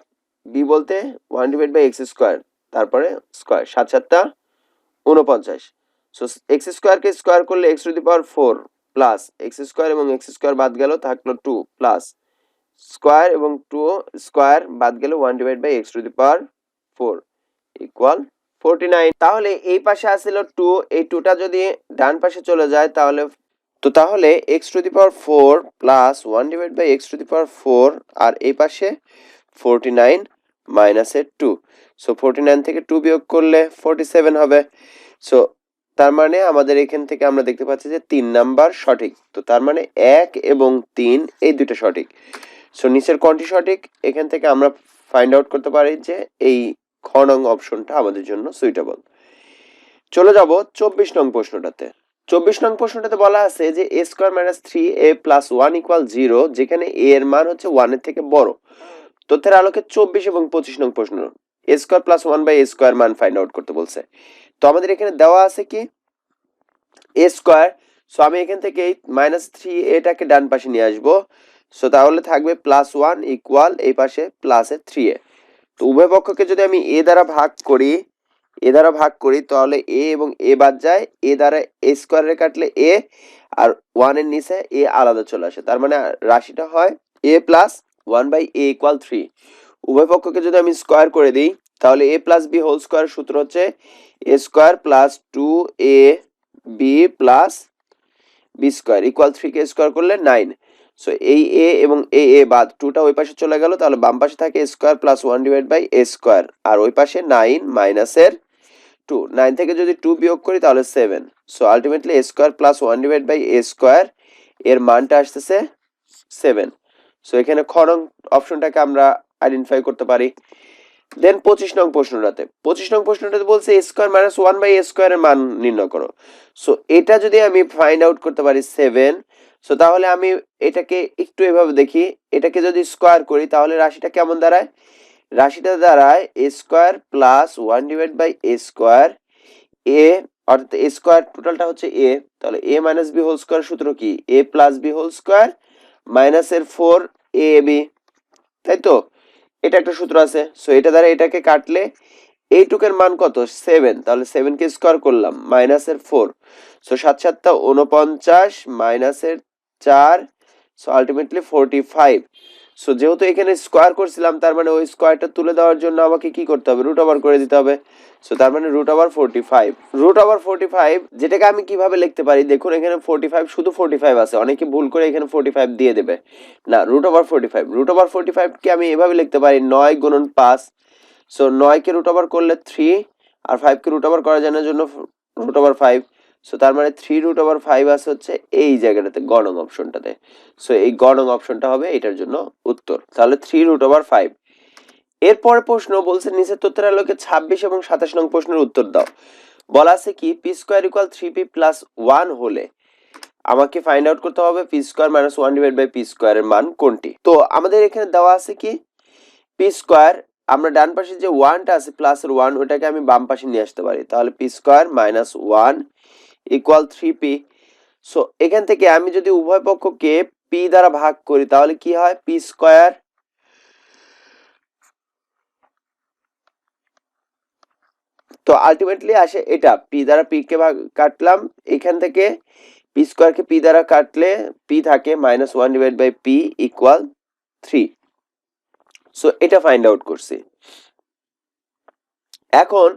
b বলতে 1 ডিভাইড বাই x স্কয়ার তারপরে স্কয়ার 7 7 49। সো x স্কয়ার কে স্কয়ার করলে x to the power 4 plus x square এবং x স্কয়ার বাদ গেল থাকলো 2 প্লাস স্কয়ার এবং 2 স্কয়ার বাদ গেল 1 divide by x to the power 4 equal 49। তাহলে এই পাশে আসছিল 2, এই 2টা যদি ডান পাশে চলে যায় তাহলে x to the power 4 plus 1 divide by x to the power 4 আর এই পাশে 49 মাইনাসের 2। সো 49 থেকে 2 বিয়োগ করলে 47 হবে। সো তার মানে আমাদের এখান থেকে আমরা দেখতে পাচ্ছি যে 3 নাম্বার সঠিক। তো তার মানে 1 এবং 3 এই দুটো সঠিক। সো নিচের কোনটি সঠিক? এখান থেকে আমরা ফাইন্ড আউট করতে পারি যে এই খ নং অপশনটা আমাদের জন্য সুইটেবল। চলে যাব 24 নং প্রশ্নটাতে। 24 নং প্রশ্নটাতে বলা আছে যে a square minus 3a plus 1 equal 0, যেখানে a এর মান হচ্ছে 1 এর থেকে বড়। তথ্যের আলোকে 24 এবং 25 নং প্রশ্ন a square plus 1 by a square মান ফাইন্ড আউট করতে বলছে। তো আমাদের এখানে দেওয়া আছে কি a স্কয়ার। সো আমি এখান থেকে মাইনাস 3a টাকে ডান পাশে নিয়ে আসবো। সো তাহলে থাকবে প্লাস 1 ইকুয়াল এই পাশে প্লাসের 3a। তো উভয় পক্ষকে যদি আমি a দ্বারা ভাগ করি তাহলে a এবং a বাদ যায়, a দ্বারা a স্কয়ারে কাটলে a আর 1 এর নিচে a আলাদা চলে আসে। তার মানে রাশিটা হয় a plus 1 by a equal 3। উভয় পক্ষকে যদি আমি স্কয়ার করে দিই তাহলে a plus b whole square সূত্র হচ্ছে a square plus 2a b plus b square equal 3 কে স্কয়ার করলে 9। সো এই a এবং এই a বাদ 2টা ওই পাশে চলে গেল, তাহলে বাম পাশে থাকে a square plus 1 divide by a square আর ওই পাশে 9 মাইনাসের 2। 9 থেকে যদি 2 বিয়োগ করি তাহলে 7। So ultimately a square plus 1 divide by a square এর মানটা আসতেছে 7। সো এখানে খ নং অপশনটাকে আমরা আইডেন্টিফাই করতে পারি। দেন 25 নং প্রশ্নটাতে বলছে a square minus 1 by a square এর মান নির্ণয় করো। সো এটা যদি আমি ফাইন্ড আউট করতে পারি 7, সো তাহলে আমি এটাকে একটু এভাবে দেখি, এটাকে যদি স্কয়ার করি তাহলে রাশিটা কেমন দাঁড়ায়? রাশিটা দাঁড়ায় a square plus 1 divide by a square a, অর্থাৎ a স্কয়ার টোটালটা হচ্ছে a, তাহলে a minus b whole square সূত্র কি a plus b whole square মাইনাসের 4ab, তাই তো? এটা একটা সূত্র আছে। সো এটা দ্বারা এটাকে কাটলে এইটুকের মান কত? 7। তাহলে 7 কে স্কয়ার করলাম মাইনাসের 4। সো 7 7 49 মাইনাসের 4। So ultimately 45। সো যেহেতু এখানে স্কয়ার করছিলাম তার মানে ওই স্কয়ারটা তুলে দেওয়ার জন্য আমাকে কি করতে হবে? রুট ওভার করে দিতে হবে। সো তার মানে রুট ওভার 45। রুট ওভার 45 যেটাকে আমি কিভাবে লিখতে পারি? দেখুন এখানে 45 শুধু 45 আছে, অনেকে ভুল করে এখানে 45 দিয়ে দেবে। না, রুট ওভার 45 কে আমি এভাবে লিখতে পারি 9 গুণন 5। সো 9 কে রুট ওভার করলে 3 আর 5 কে রুট ওভার করা যায় না জন্য রুট ওভার 5। সো তার মানে 3 রুট ওভার 5 আছে হচ্ছে এই জায়গাটাতে গ নং অপশনটাতে। সো এই গ নং অপশনটা হবে এটার জন্য উত্তর। তাহলে 3 রুট ওভার 5। এরপরে প্রশ্ন বলছে নিচের তথ্যের আলোকে 26 এবং 27 নং প্রশ্নের উত্তর দাও। বলা আছে কি P square equal 3p plus 1 হলে আমাকে ফাইন্ড আউট করতে হবে p square minus 1 divide by p square এর মান কোনটি। তো আমাদের এখানে দেওয়া আছে কি পি স্কয়ার, আমরা ডান পাশে যে 1টা আছে প্লাসের 1 ওটাকে আমি বাম পাশে নিয়ে আসতে পারি, তাহলে P square minus 1 equal 3p। So এখান থেকে আমি যদি উভয় পক্ষকে পি দ্বারা ভাগ করি তাহলে কি হয়? পি স্কয়ার তো আলটিমেটলি আসে এটা পি দ্বারা পি কে ভাগ কাটলাম, এখান থেকে পি স্কয়ার কে পি দ্বারা কাটলে পি থাকে minus 1 divide by p equal 3। So এটা ফাইন্ড আউট করছি। এখন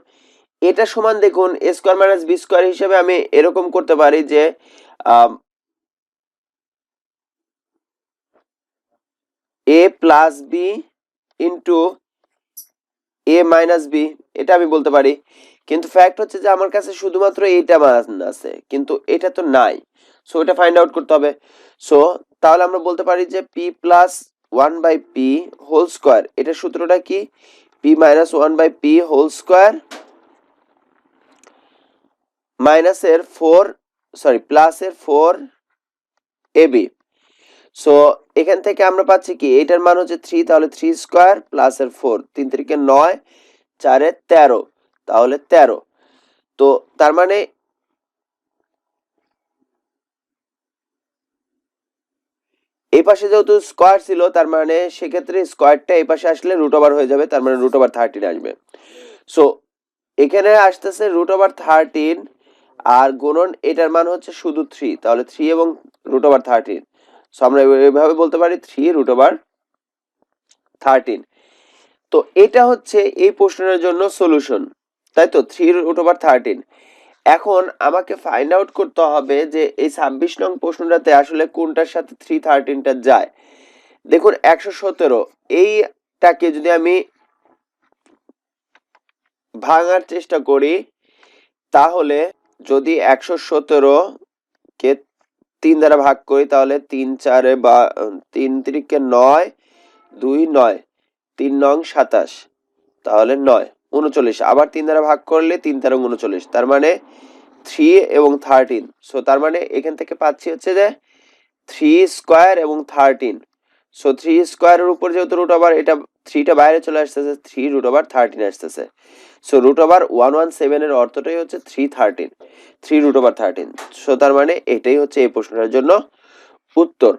এটা সমান দেখুন a square minus b square হিসেবে আমি এরকম করতে পারি যে a plus b into a minus b, এটা আমি বলতে পারি। কিন্তু ফ্যাক্ট হচ্ছে যে আমার কাছে শুধুমাত্র এইটা মান আছে কিন্তু এটা তো নাই। সো এটা ফাইন্ড আউট করতে হবে। সো তাহলে আমরা বলতে পারি যে p plus 1 by p whole square, এটা সূত্রটা কি? p minus 1 by p whole square মাইনাসের 4 সরি প্লাসের 4ab। সো এখান থেকে আমরা পাচ্ছি কি এটার মান হচ্ছে 3, তাহলে 3 স্কয়ার প্লাসের 4, 3 3 9, 4 13, তাহলে 13। তো তার মানে এই পাশে যেহেতু স্কয়ার ছিল তার মানে সেক্ষেত্রে স্কয়ারটা এই পাশে আসলে রুট ওভার হয়ে যাবে, তার মানে রুট ওভার 13 আসবে। সো এখানে আসতেছে রুট ওভার 13 আর গুণন এটার মান হচ্ছে শুধু 3, তাহলে 3 এবং রুট ওভার 13। সো আমরা এইভাবে বলতে পারি 3 রুট ওভার 13। তো এটা হচ্ছে এই প্রশ্নের জন্য সলিউশন। তাই তো 3√13। এখন আমাকে ফাইন্ড আউট করতে হবে যে এই 26 নং প্রশ্নটাতে আসলে কোনটার সাথে 313টা যায়। দেখুন 117 এইটাকে যদি আমি ভাঙার চেষ্টা করি, তাহলে যদি 117 কে 3 দ্বারা ভাগ করি, তাহলে 3 4 বা 3 3 9, 2 9, 3 নং 27, তাহলে 9 39। আবার 3 দ্বারা ভাগ করলে 3 13 39, তার মানে 3 এবং 13। সো তার মানে এখান থেকে পাচ্ছি হচ্ছে যে 3 স্কয়ার এবং 13। সো 3 স্কয়ারের উপর যেহেতু রুট ওভার, এটা 3টা বাইরে চলে আসতেছে, 3√13 আসতেছে। সো √117 এর অর্থটাই হচ্ছে 313, 3√13। সো তার মানে এটাই হচ্ছে এই প্রশ্নটার জন্য উত্তর।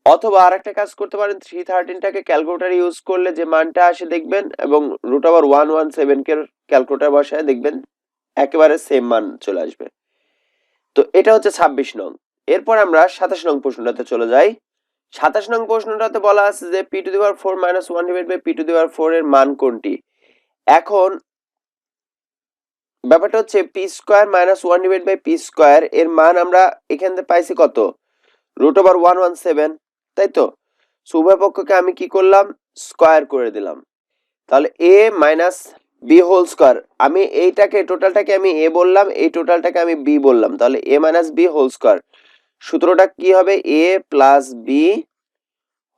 অথবা আরেকটা কাজ করতে পারেন, 313টাকে ক্যালকুলেটর ইউজ করলে যে মানটা আসে দেখবেন, এবং √117 কে ক্যালকুলেটর বসায় দেখবেন একেবারে সেম মান চলে আসবে। তো এটা হচ্ছে 26 নং। এরপর আমরা 27 নং প্রশ্নটাতে চলে যাই। 27 নং প্রশ্নটাতে বলা আছে যে p⁴ - 1/p⁴ এর মান কোনটি? এখন ব্যাপারটা হচ্ছে p² - 1/p² এর মান আমরা এখান থেকে পাইছি কত? √117, তাই তো? সো উভয় পক্ষকে আমি কি করলাম? স্কয়ার করে দিলাম। তাহলে a - b হোল স্কয়ার, আমি এইটাকে টোটালটাকে আমি a বললাম, এই টোটালটাকে আমি b বললাম, তাহলে a - b হোল স্কয়ার। সূত্রটা কি হবে? a + b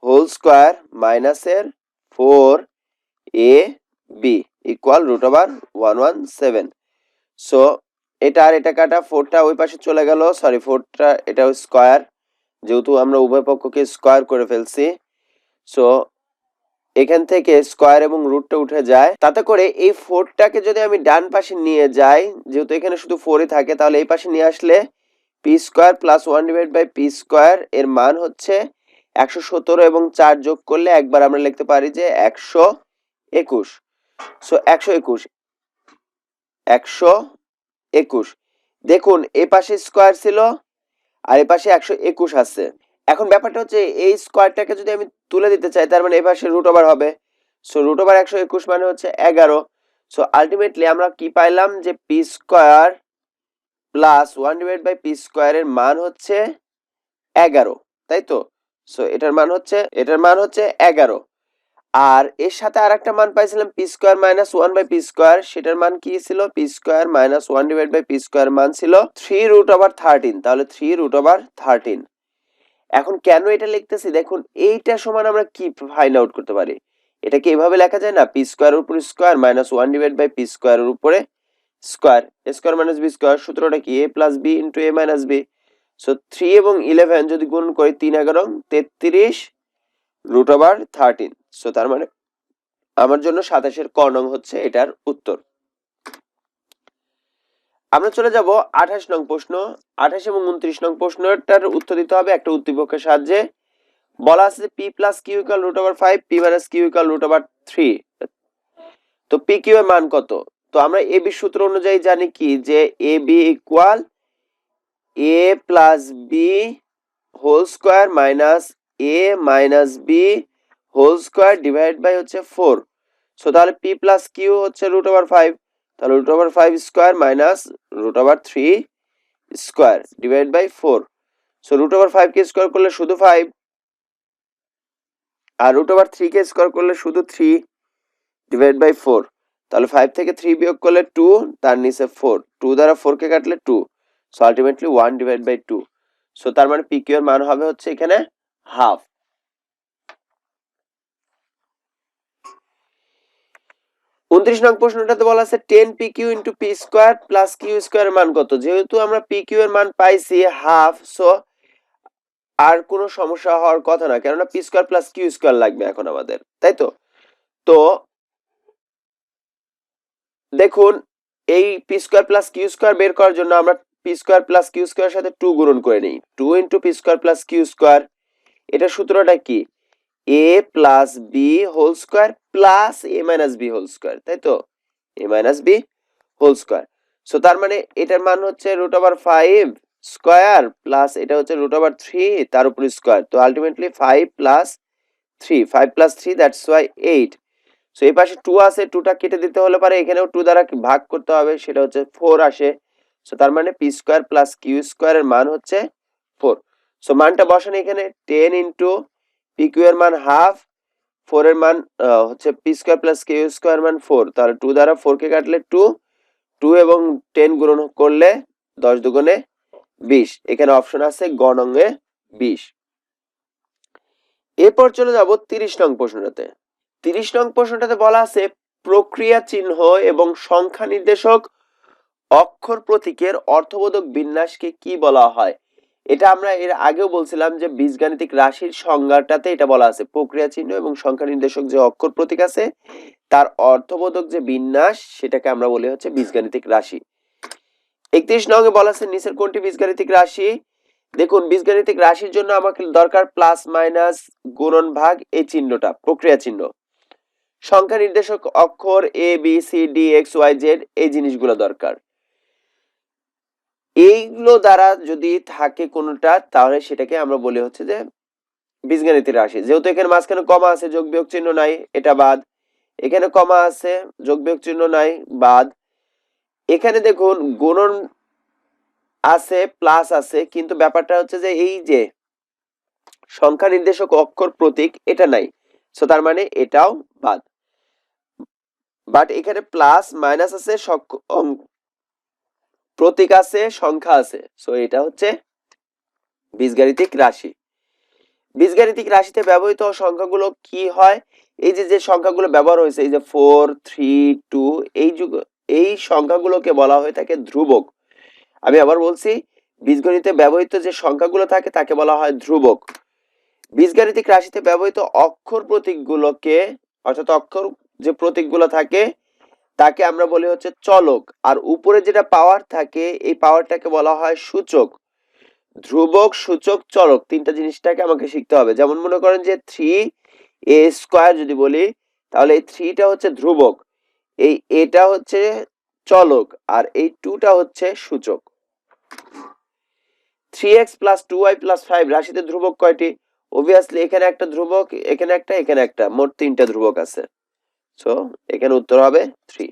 whole square minus এর 4ab ইকুয়াল √117। সো এটা আর এটা কাটা, 4টা ওই পাশে চলে গেল, সরি 4টা এটা স্কয়ার, যেহেতু আমরা উভয় পক্ষকে স্কয়ার করে ফেলছি। সো এখান থেকে স্কয়ার এবং রুটটা উঠে যায়, তাতে করে এই 4টাকে যদি আমি ডান পাশে নিয়ে যাই, যেহেতু এখানে শুধু 4ই থাকে, তাহলে এই পাশে নিয়ে আসলে p² + 1/p² এর মান হচ্ছে 117, এবং 4 যোগ করলে একবার আমরা লিখতে পারি যে 121। সো 121 দেখুন এই পাশে স্কয়ার ছিল আর এই পাশে 121 আছে। এখন ব্যাপারটা হচ্ছে এই স্কয়ারটাকে যদি আমি তুলে দিতে চাই, তার মানে এই পাশে রুট ওভার হবে। সো √121 মানে হচ্ছে 11। সো আলটিমেটলি আমরা কি পাইলাম যে p² + 1/p² এর মান হচ্ছে 11, তাই তো? সো এটার মান হচ্ছে 11। আর এর সাথে আরেকটা মান পাইছিলাম p² - 1/p², সেটার মান কি ছিল? p² - 1/p² মান ছিল 3√13, তাহলে 3√13। এখন কেন এটা লিখতেছি দেখুন, এইটা সমান আমরা কি ফাইন্ড আউট করতে পারি? এটাকে এভাবে লেখা যায় না, p² এর উপর স্কয়ার মাইনাস 1/p² এর উপরে স্কয়ার, a² - b²। সূত্রটা কি? a + b * a - b। So 3 এবং 11 যদি গুণ করি, 3 11 33 √13। সো তার মানে আমার জন্য 27 এর ক নং হচ্ছে এটার উত্তর। আমরা চলে যাব 28 নং প্রশ্ন। 28 এবং 29 নং প্রশ্নটার উত্তর দিতে হবে একটা উদ্দীপকের সাহায্যে। বলা আছে p + q = √5, p - q = √3। তো p q এর মান কত? তো আমরা ab সূত্র অনুযায়ী জানি কি যে ab = a + b whole square minus a - b whole square divide by হচ্ছে 4। সো তাহলে p + q হচ্ছে √5, তাহলে √5 square minus √3 square divide by 4। So √5 কে স্কয়ার করলে শুধু 5, আর √3 কে স্কয়ার করলে শুধু 3 ডিভাইড বাই 4। তাহলে 5 থেকে 3 বিয়োগ করলে 2, তার নিচে 4, 2 দ্বারা 4 কে কাটলে 2। So ultimately 1 divide by 2। So তার মানে p q এর মান হবে হচ্ছে এখানে হাফ। 29 নং প্রশ্নটাতে বলা আছে 10pq * p² + q² এর মান কত? যেহেতু আমরা pq এর মান পাইছি হাফ, সো আর কোনো সমস্যা হওয়ার কথা না, কেননা p² + q² লাগবে এখন আমাদের, তাই তো? তো দেখুন এই p² + q² বের করার জন্য আমরা p² + q² এর সাথে 2 গুণন করে নেই। 2 * p² + q², এটা সূত্রটা কি? a + b whole square plus a - b whole square, তাই তো? a - b whole square. So তার মানে এটার মান হচ্ছে √5 স্কয়ার প্লাস এটা হচ্ছে √3 তার উপর স্কয়ার। তো আলটিমেটলি 5 + 3, 5 + 3 দ্যাটস ওয়াই 8। সো এই পাশে 2 আছে, 2টা কেটে দিতে হলে পারে এখানেও 2 দ্বারা ভাগ করতে হবে, সেটা হচ্ছে 4 আসে। সো তার মানে পি স্কয়ার প্লাস কিউ স্কয়ারের মান হচ্ছে 4। সো মানটা বসান এখানে 10 ইনটু পি কিউ এর মান হাফ, 4 এর মান হচ্ছে p square plus q square মান 4, তাহলে 2 দ্বারা 4 কে কাটলে 2, 2 এবং 10 গুণন করলে 10 দুগুণে 20, এখানে অপশন আছে গ নং-এ 20। এরপর চলে যাব 30 নং প্রশ্নটাতে। 30 নং প্রশ্নটাতে বলা আছে প্রক্রিয়া চিহ্ন এবং সংখ্যা নির্দেশক অক্ষর প্রতীকের অর্থবোধক বিন্যাসকে কি বলা হয়? এটা আমরা এর আগেও বলছিলাম যে বীজগাণিতিক রাশির সংজ্ঞাটাতে এটা বলা আছে, প্রক্রিয়া চিহ্ন এবং সংখ্যা নির্দেশক যে অক্ষর প্রতীক আছে তার অর্থবোধক যে বিন্যাস সেটাকে আমরা বলি হচ্ছে বীজগাণিতিক রাশি। 31 নং এ বলা আছে নিচের কোনটি বীজগাণিতিক রাশি? দেখুন বীজগাণিতিক রাশির জন্য আমাকে দরকার প্লাস মাইনাস গুণন ভাগ এই চিহ্নটা, প্রক্রিয়া চিহ্ন। সংখ্যা নির্দেশক অক্ষর A B C D X Y Z এই জিনিসগুলো দরকার। এইগুলো দ্বারা যদি থাকে কোনটা তাহলে সেটাকে আমরা বলি হচ্ছে যে বীজগাণিতিক রাশি। যেহেতু এখানে মাঝখানে কমা আছে, যোগ বিয়োগ চিহ্ন নাই, এটা বাদ। এখানে কমা আছে, যোগ বিয়োগ চিহ্ন নাই, বাদ। এখানে দেখুন গুণন আছে, প্লাস আছে, কিন্তু ব্যাপারটা হচ্ছে যে এই যে সংখ্যা নির্দেশক অক্ষর প্রতীক এটা নাই, সো তার মানে এটাও বাদ। বাট এখানে প্লাস মাইনাস আছে, প্রতীক আছে, সংখ্যা আছে, সো এটা হচ্ছে বীজগাণিতিক রাশি। বীজগাণিতিক রাশিতে ব্যবহৃত সংখ্যাগুলো কি হয়? এই যে যে সংখ্যাগুলো ব্যবহার হয়েছে, এই যে 4 3 2, এই সংখ্যাগুলোকে বলা হয়ে থাকে ধ্রুবক। আমি আবার বলছি, বীজগণিতে ব্যবহৃত যে সংখ্যাগুলো থাকে তাকে বলা হয় ধ্রুবক। বীজগাণিতিক রাশিতে ব্যবহৃত অক্ষর প্রতীকগুলোকে, অর্থাৎ অক্ষর যে প্রতীকগুলো থাকে তাকে আমরা বলি হচ্ছে চলক, আর উপরে যেটা পাওয়ার থাকে এই পাওয়ারটাকে বলা হয় সূচক। ধ্রুবক, সূচক, চলক, তিনটা জিনিসটাকে আমাকে শিখতে হবে। যেমন মনে করেন যে 3a² যদি বলি তাহলে এই 3টা হচ্ছে ধ্রুবক, এই এটা হচ্ছে চলক, আর এই 2টা হচ্ছে সূচক। 3x + 2y + 5 রাশিতে ধ্রুবক কয়টি? অবভিয়াসলি এখানে একটা ধ্রুবক, এখানে একটা, এখানে একটা, মোট 3টা ধ্রুবক আছে। সো এখানে উত্তর হবে 3।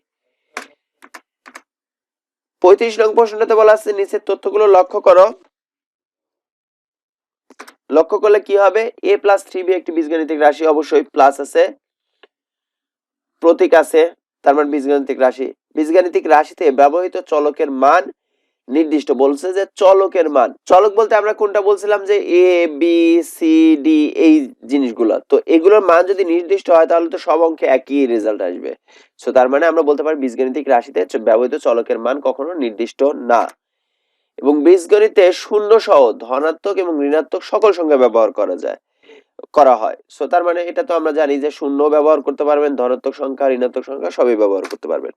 35 নং প্রশ্নটাতে বলা আছে নিচের তথ্যগুলো লক্ষ্য করো। লক্ষ্য করলে কি হবে? a + 3b একটি বীজগাণিতিক রাশি, অবশ্যই প্লাস আছে, প্রতীক আছে, তার মানে বীজগাণিতিক রাশি। বীজগাণিতিক রাশিতে ব্যবহৃত চলকের মান নির্দিষ্ট, বলছে যে চলকের মান। চলক বলতে আমরা কোনটা বলছিলাম যে এ বি সি ডি এই জিনিসগুলো, তো এগুলোর মান যদি নির্দিষ্ট হয় তাহলে তো সব অঙ্কে একই রেজাল্ট আসবে। সো তার মানে আমরা বলতে পারি বীজগাণিতিক রাশিতে ব্যবহৃত চলকের মান কখনো নির্দিষ্ট না। এবং বীজগণিতে শূন্য সহ ধনাত্মক এবং ঋণাত্মক সকল সংখ্যা ব্যবহার করা হয়। সো তার মানে এটা তো আমরা জানি যে শূন্য ব্যবহার করতে পারবেন, ধনাত্মক সংখ্যা, ঋণাত্মক সংখ্যা সবই ব্যবহার করতে পারবেন।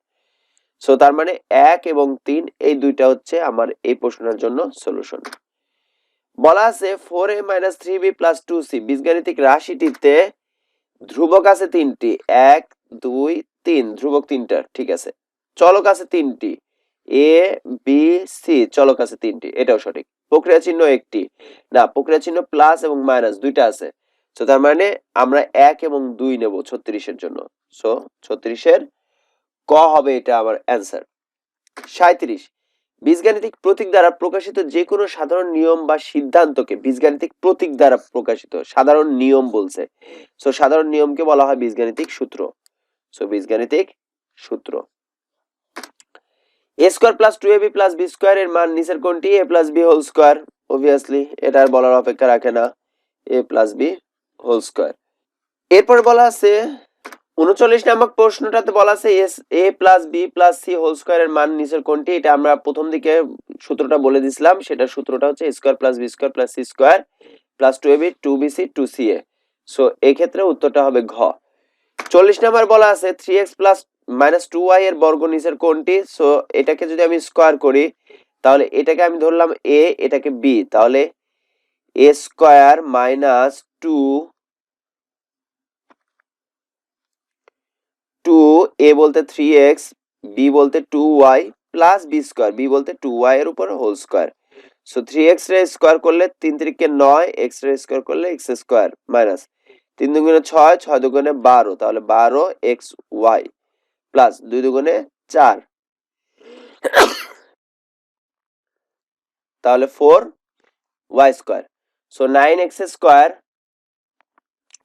সো তার মানে 1 এবং 3 এই দুইটা হচ্ছে আমার এই প্রশ্নের জন্য সলিউশন। বলা আছে 4a - 3b + 2c বীজগাণিতিক রাশিটিতে ধ্রুবক আছে 3টি, 1 2 3, ধ্রুবক 3টা, ঠিক আছে। চলক আছে 3টি, a b c, চলক আছে 3টি, এটাও সঠিক। প্রক্রিয়া চিহ্ন একটি না, প্রক্রিয়া চিহ্ন প্লাস এবং মাইনাস দুইটা আছে। সো তার মানে আমরা 1 এবং 2 নেব 36 এর জন্য। সো 36 এর ক হবে এটা আমার অ্যান্সার। 37 বীজগাণিতিক প্রতীক দ্বারা প্রকাশিত যে কোনো সাধারণ নিয়ম বা সিদ্ধান্তকে বীজগাণিতিক প্রতীক দ্বারা প্রকাশিত সাধারণ নিয়ম বলছে। সো সাধারণ নিয়মকে বলা হয় বীজগাণিতিক সূত্র। সো বীজগাণিতিক সূত্র। a² + 2ab + b² এর মান নিচের কোনটি? a + b whole square, obviously এটা আর বলার অপেক্ষা রাখে না, a + b হোল স্কয়ার। এরপর বলা আছে 39 নাম্বার প্রশ্নটাতে বলা আছে a + b + c whole square এর মান নিচের কোনটি? এটা আমরা প্রথম দিকে সূত্রটা বলে দিছিলাম, সেটা সূত্রটা হচ্ছে a² + b² + c² + 2ab 2bc 2ca। So এই ক্ষেত্রে উত্তরটা হবে ঘ। 40 নাম্বার বলা আছে 3x + -2y এর বর্গ নিচের কোনটি? সো এটাকে যদি আমি স্কয়ার করি তাহলে এটাকে আমি ধরলাম a, এটাকে b, তাহলে a² - 2 a বলতে 3x, b বলতে 2y + b², b বলতে 2y এর উপর হোল স্কয়ার। সো 3x রে স্কয়ার করলে 3 × 3 = 9, x রে স্কয়ার করলে x² মাইনাস 3 দুগুণে 6, 6 দুগুণে 12, তাহলে 12xy প্লাস 2 দুগুণে 4, তাহলে 4y square. So 9x square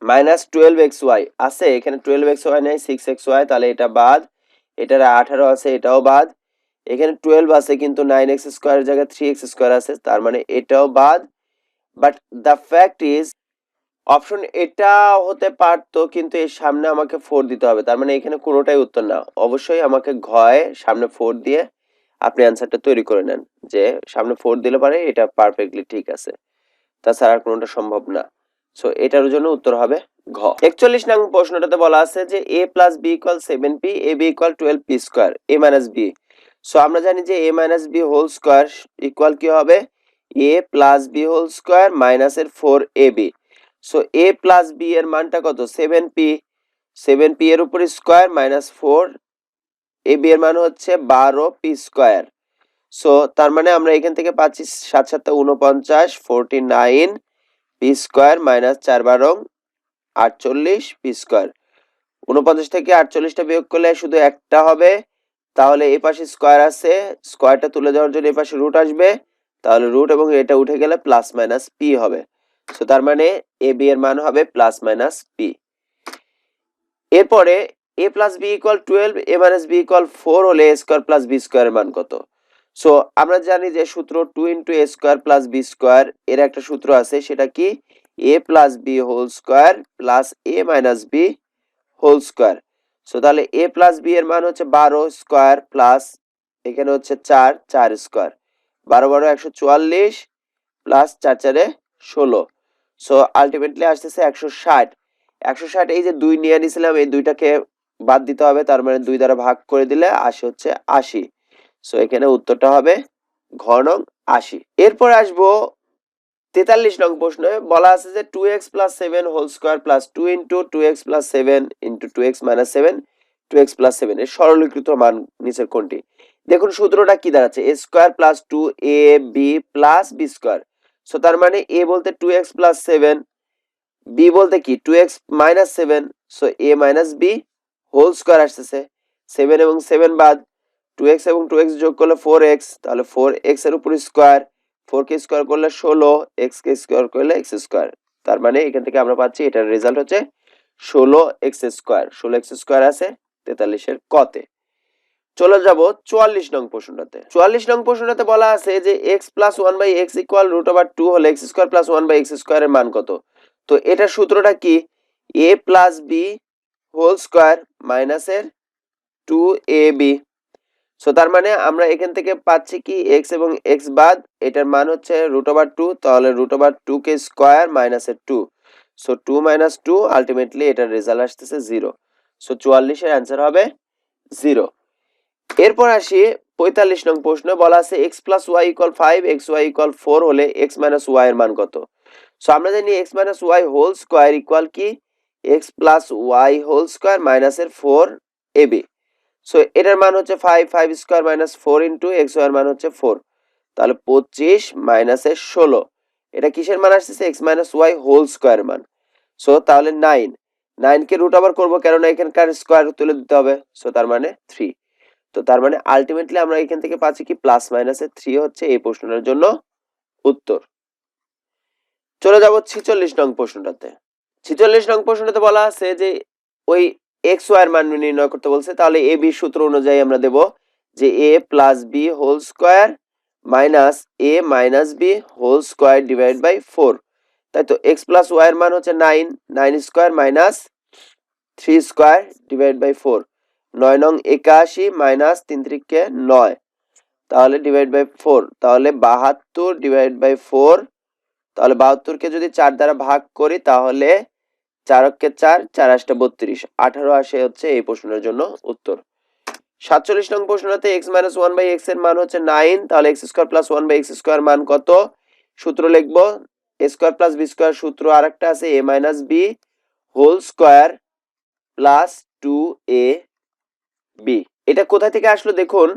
minus 12xy আছে, এখানে 12xy নাই, 6xy, তাহলে এটা বাদ। এটার 18 আছে, এটাও বাদ। এখানে 12 আছে কিন্তু 9x স্কয়ারের জায়গায় 3x স্কয়ার আছে, তার মানে এটাও বাদ। But the fact is option এটা হতে পারতো, কিন্তু এর সামনে আমাকে 4 দিতে হবে, তার মানে এখানে কোনোটাই উত্তর না। অবশ্যই আমাকে ঘয়ে সামনে 4 দিয়ে আপনি অ্যান্সারটা তৈরি করে নেন, যে সামনে 4 দিলে পারে এটা পারফেক্টলি ঠিক আছে, তাছাড়া আর কোনোটা সম্ভব না। সো এটার জন্য উত্তর হবে ঘ। 41 নং প্রশ্নটাতে বলা আছে যে a plus b equal 7p, ab equal 12p square, a minus b। So আমরা জানি যে a minus b whole square equal কি হবে, a plus b whole square মাইনাসের 4ab। So a plus b এর মানটা কত, 7p, 7p এর উপর স্কয়ার মাইনাস 4, ab এর মান হচ্ছে 12p স্কয়ার। সো তার মানে আমরা এখান থেকে পাচ্ছি 7 7 49, 49 P square minus 4 12 48 P square. 49 থেকে 48টা বিয়োগ করলে শুধু একটা হবে, তাহলে এই পাশে স্কয়ার আছে, স্কয়ারটা তুলে যাওয়ার জন্য এই পাশে রুট আসবে, তাহলে রুট এবং এটা উঠে গেলে প্লাস মাইনাস পি হবে। সো তার মানে এ বি এর মান হবে প্লাস মাইনাস পি। এরপরে a plus B equal 12, a minus b equal 4 হলে a স্কয়ার প্লাস বি স্কয়ারের মান কত? সো আমরা জানি যে সূত্র 2 into a square plus B square, এর একটা সূত্র আছে, সেটা কি, a plus B whole square plus a minus B whole square. So তাহলে a প্লাস বি এর মান হচ্ছে 12 স্কয়ার প্লাস এখানে হচ্ছে 4, 4 স্কয়ার, 12 12 144 প্লাস 4 4 16। সো আলটিমেটলি আসতেছে 160। 160 এই যে 2 নিয়ে নিছিলাম, এই দুইটাকে বাদ দিতে হবে, তার মানে 2 দ্বারা ভাগ করে দিলে 80 হচ্ছে 80। সো এখানে উত্তরটা হবে ঘ নং 80। এরপর আসবো 43 নং প্রশ্নে, বলা আছে যে 2x plus 7 whole square plus 2 into 2x plus 7 into 2x minus 7, 2x plus 7 এর সরলীকৃত মান নিচের কোনটি? দেখুন সূত্রটা কি দাঁড়াচ্ছে, a square plus 2ab plus b square. So তার মানে a বলতে 2x প্লাস 7, b বলতে কি 2x minus 7, so a minus b whole square আসতেছে। 7 এবং 7 বাদ, 2x এবং 2x যোগ করলে 4x, তাহলে 4x এর উপর স্কয়ার, 4 কে স্কয়ার করলে 16, x কে স্কয়ার করলে x স্কয়ার। তার মানে এখান থেকে আমরা পাচ্ছি এটার রেজাল্ট হচ্ছে 16x স্কয়ার। 16x স্কয়ার আছে 43 এর ক তে। চলে যাব 44 নং প্রশ্নটাতে। 44 নং প্রশ্নটাতে বলা আছে যে x plus 1/x equal root over 2 হলে x স্কয়ার প্লাস 1/x স্কয়ারের মান কত? তো এটার সূত্রটা কি, a plus b whole square মাইনাসের 2ab। সো তার মানে আমরা এখান থেকে পাচ্ছি কি x এবং x বাদ, এটার মান হচ্ছে রুট ওভার 2, তাহলে রুট ওভার 2 কে স্কয়ার মাইনাসের 2। সো 2 মাইনাস 2, আলটিমেটলি এটার রেজাল্ট আসতেছে 0। সো 44 এর অ্যান্সার হবে 0। এরপর আসি 45 নং প্রশ্নে, বলা আছে x plus y equal 5, xy equal 4 হলে x মাইনাস y এর মান কত? সো আমরা জানি x minus y whole square equal কি x plus y whole square মাইনাসের 4ab। সো এটার মান হচ্ছে 5, 5 স্কয়ার মাইনাস 4 ইন্টু xy এর মান হচ্ছে 4, তাহলে 25 মাইনাসের 16। এটা কিসের মান আসছে, x minus y whole square মান। সো তাহলে 9, 9 কে রুট ওভার করব, কেননা এখানকার স্কয়ার তুলে দিতে হবে। সো তার মানে 3। তো তার মানে আলটিমেটলি আমরা এখান থেকে পাচ্ছি কি প্লাস মাইনাসের 3 হচ্ছে এই প্রশ্নটার জন্য উত্তর। চলে যাব 46 নং প্রশ্নটাতে। 46 নং প্রশ্নটাতে বলা আছে যে ওই x y এর মান নির্ণয় করতে বলছে, তাহলে a b সূত্র অনুযায়ী আমরা দেব যে a plus b whole square minus a minus b whole square divide by 4। তাই তো x প্লাস y এর মান হচ্ছে 9, 9 square minus 3 square divide by 4। 9 নং 81 মাইনাস 3 3 9, তাহলে ডিভাইড বাই 4, তাহলে 72 ডিভাইড বাই 4। তাহলে 72 কে যদি 4 দ্বারা ভাগ করি তাহলে 4 কে 4, 4 8 32, 18 আসে হচ্ছে এই প্রশ্নের জন্য উত্তর। 47 নং প্রশ্নটাতে x মাইনাস 1/x এর মান হচ্ছে 9, তাহলে x square plus 1/x square মান কত? সূত্র লিখবো a square plus b square, সূত্র আরেকটা আছে a minus b whole square plus 2ab। এটা কোথা থেকে আসলো দেখুন,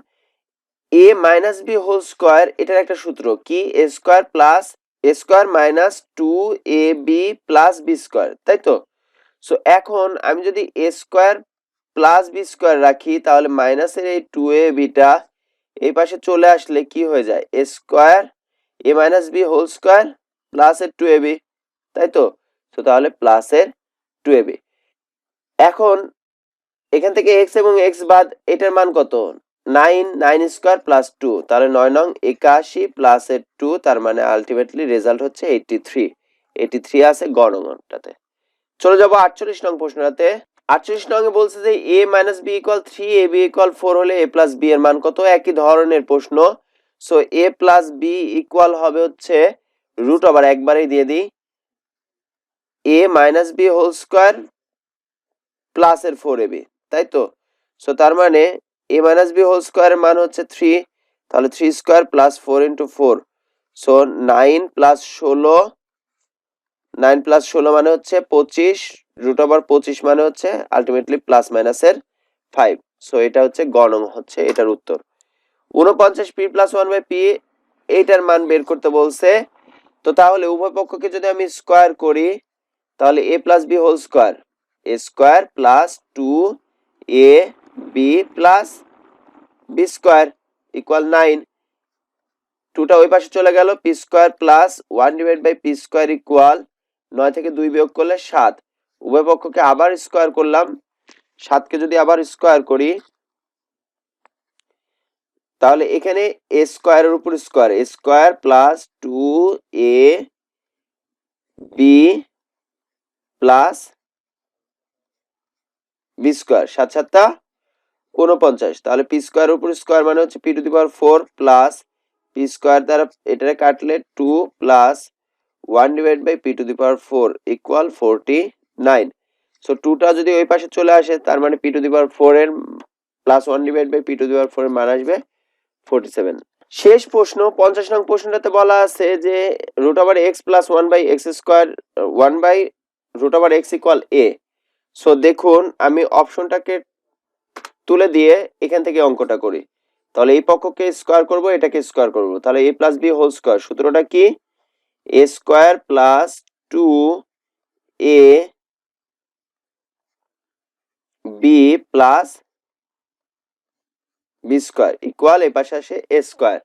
a minus b whole square এটার একটা সূত্র কি, a square plus a square minus 2ab plus b square, তাই তো? সো এখন আমি যদি a square plus b square রাখি তাহলে মাইনাসের এই 2abটা এই পাশে চলে আসলে কি হয়ে যায় a square a minus b whole square প্লাসের 2ab, তাই তো? সো তাহলে প্লাসের 2ab। এখন এখান থেকে x এবং x বাদ এটার মান কত? 9 স্কয়ার প্লাস 2, তাহলে 9 নং 81 প্লাসের 2, তার মানে আলটিমেটলি রেজাল্ট হচ্ছে 83 আছে গ নংটাতে। চলে যাব 48 নং প্রশ্নটাতে। 48 নং এ বলছে যে a minus b equal 3 ab equal 4 হলে a প্লাস b এর মান কত? একই ধরনের প্রশ্ন। So a plus b equal হবে হচ্ছে রুট ওভার একবারেই দিয়ে দিই a minus b whole square প্লাসের 4ab, তাই তো? সো তার মানে a মাইনাস b হোল স্কয়ারের মান হচ্ছে 3, তাহলে 3 square plus 4 into 4, so 9 plus 16 মানে হচ্ছে 25, রুট ওভার 25 মানে হচ্ছে আলটিমেটলি প্লাস মাইনাসের 5। সো এটা হচ্ছে গ নং হচ্ছে এটার উত্তর। 49 p প্লাস 1 বাই p এইটার মান বের করতে বলছে। তো তাহলে উভয় পক্ষকে যদি আমি স্কয়ার করি তাহলে a plus b whole square, a square plus 2ab plus b square equal 9, 2টা ওই পাশে চলে গেল, p square plus 1 divide by p square equal 9 থেকে 2 বিয়োগ করলে 7, উভয় পক্ষকে আবার স্কয়ার করলাম, 7 কে যদি আবার স্কয়ার করি তাহলে এখানে a স্কয়ারের উপর square, a square plus 2ab plus b square, 7 7টা 49, তাহলে p স্কয়ারের উপর স্কয়ার মানে হচ্ছে p to the power 4 plus p square দ্বারা এটারে কাটলে 2 plus 1 divide by p to the power 4 equal 49। So 2টা যদি ওই পাশে চলে আসে তার মানে p টু দি পাওয়ার 4 এর plus 1 divide by p to the power 4 এর মান আসবে 47। শেষ প্রশ্ন 50 নং প্রশ্নটাতে বলা আছে যে root over x plus 1 by x square 1 by root over x equal a। So দেখুন আমি অপশনটাকে তুলে দিয়ে এখান থেকে অঙ্কটা করি, তাহলে এই পক্ষকে স্কয়ার করব, এটাকে স্কয়ার করব, তাহলে a plus b whole square সূত্রটা কি? a square plus 2ab plus b square equal এই পাশে আসে a স্কয়ার।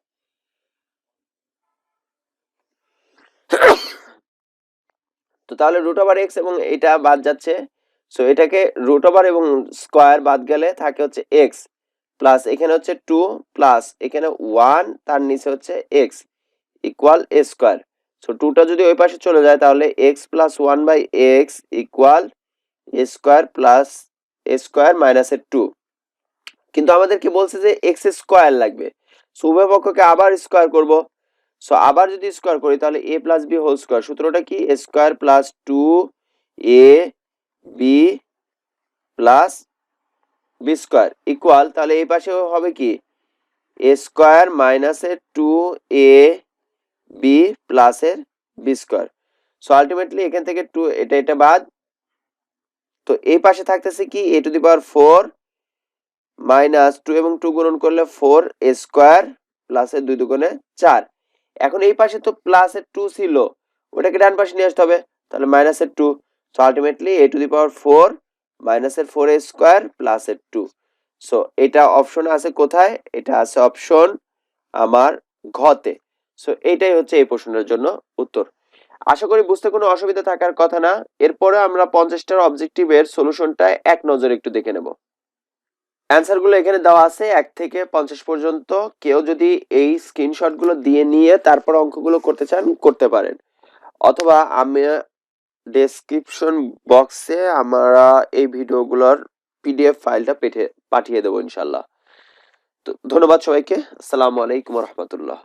তো তাহলে রুট ওভার x এবং এটা বাদ যাচ্ছে, সো এটাকে রুট ওভার এবং স্কয়ার বাদ গেলে থাকে হচ্ছে x প্লাস এখানে হচ্ছে 2 প্লাস এখানে 1 তার নিচে হচ্ছে x equal a square. So 2টা যদি ওই পাশে চলে যায় তাহলে x plus 1 by x equal a square plus a square মাইনাসের 2, কিন্তু আমাদের কি বলছে যে x স্কয়ার লাগবে, সো উভয় পক্ষকে আবার স্কয়ার করব। সো আবার যদি স্কয়ার করি তাহলে a plus b whole square সূত্রটা কি? a square plus 2ab plus b square equal, তাহলে এই পাশে হবে কি a স্কয়ার মাইনাসের 2ab প্লাসের b স্কয়ার। সো আলটিমেটলি এখান থেকে 2 এটা বাদ, তো এই পাশে থাকতেছে কি a to the power 4 minus 2 এবং 2 গুণন করলে 4 a স্কয়ার প্লাসের 2 দুগুণে 4। এখন এই পাশে তো প্লাসের 2 ছিল, ওটাকে ডান পাশে নিয়ে আসতে হবে, তাহলে মাইনাসের 2। So ultimately a to the power 4 মাইনাসের 4a স্কয়ার প্লাসের 2। সো এটা অপশন আছে কোথায়? এটা আছে অপশন আমার ঘতে। সো এইটাই হচ্ছে এই প্রশ্নের জন্য উত্তর। আশা করি বুঝতে কোনো অসুবিধা থাকার কথা না। এরপরে আমরা 50টার অবজেক্টিভের সলিউশনটা এক নজরে একটু দেখে নেব। অ্যান্সারগুলো এখানে দেওয়া আছে 1 থেকে 50 পর্যন্ত। কেউ যদি এই স্ক্রিনশটগুলো দিয়ে নিয়ে তারপর অঙ্কগুলো করতে চান করতে পারেন, অথবা আমি ডেসক্রিপশন বক্সে আমরা এই ভিডিওগুলোর পিডিএফ ফাইলটা পাঠিয়ে দেবো ইনশাল্লাহ। তো ধন্যবাদ সবাইকে। আসসালামু আলাইকুম ওয়া রাহমাতুল্লাহ।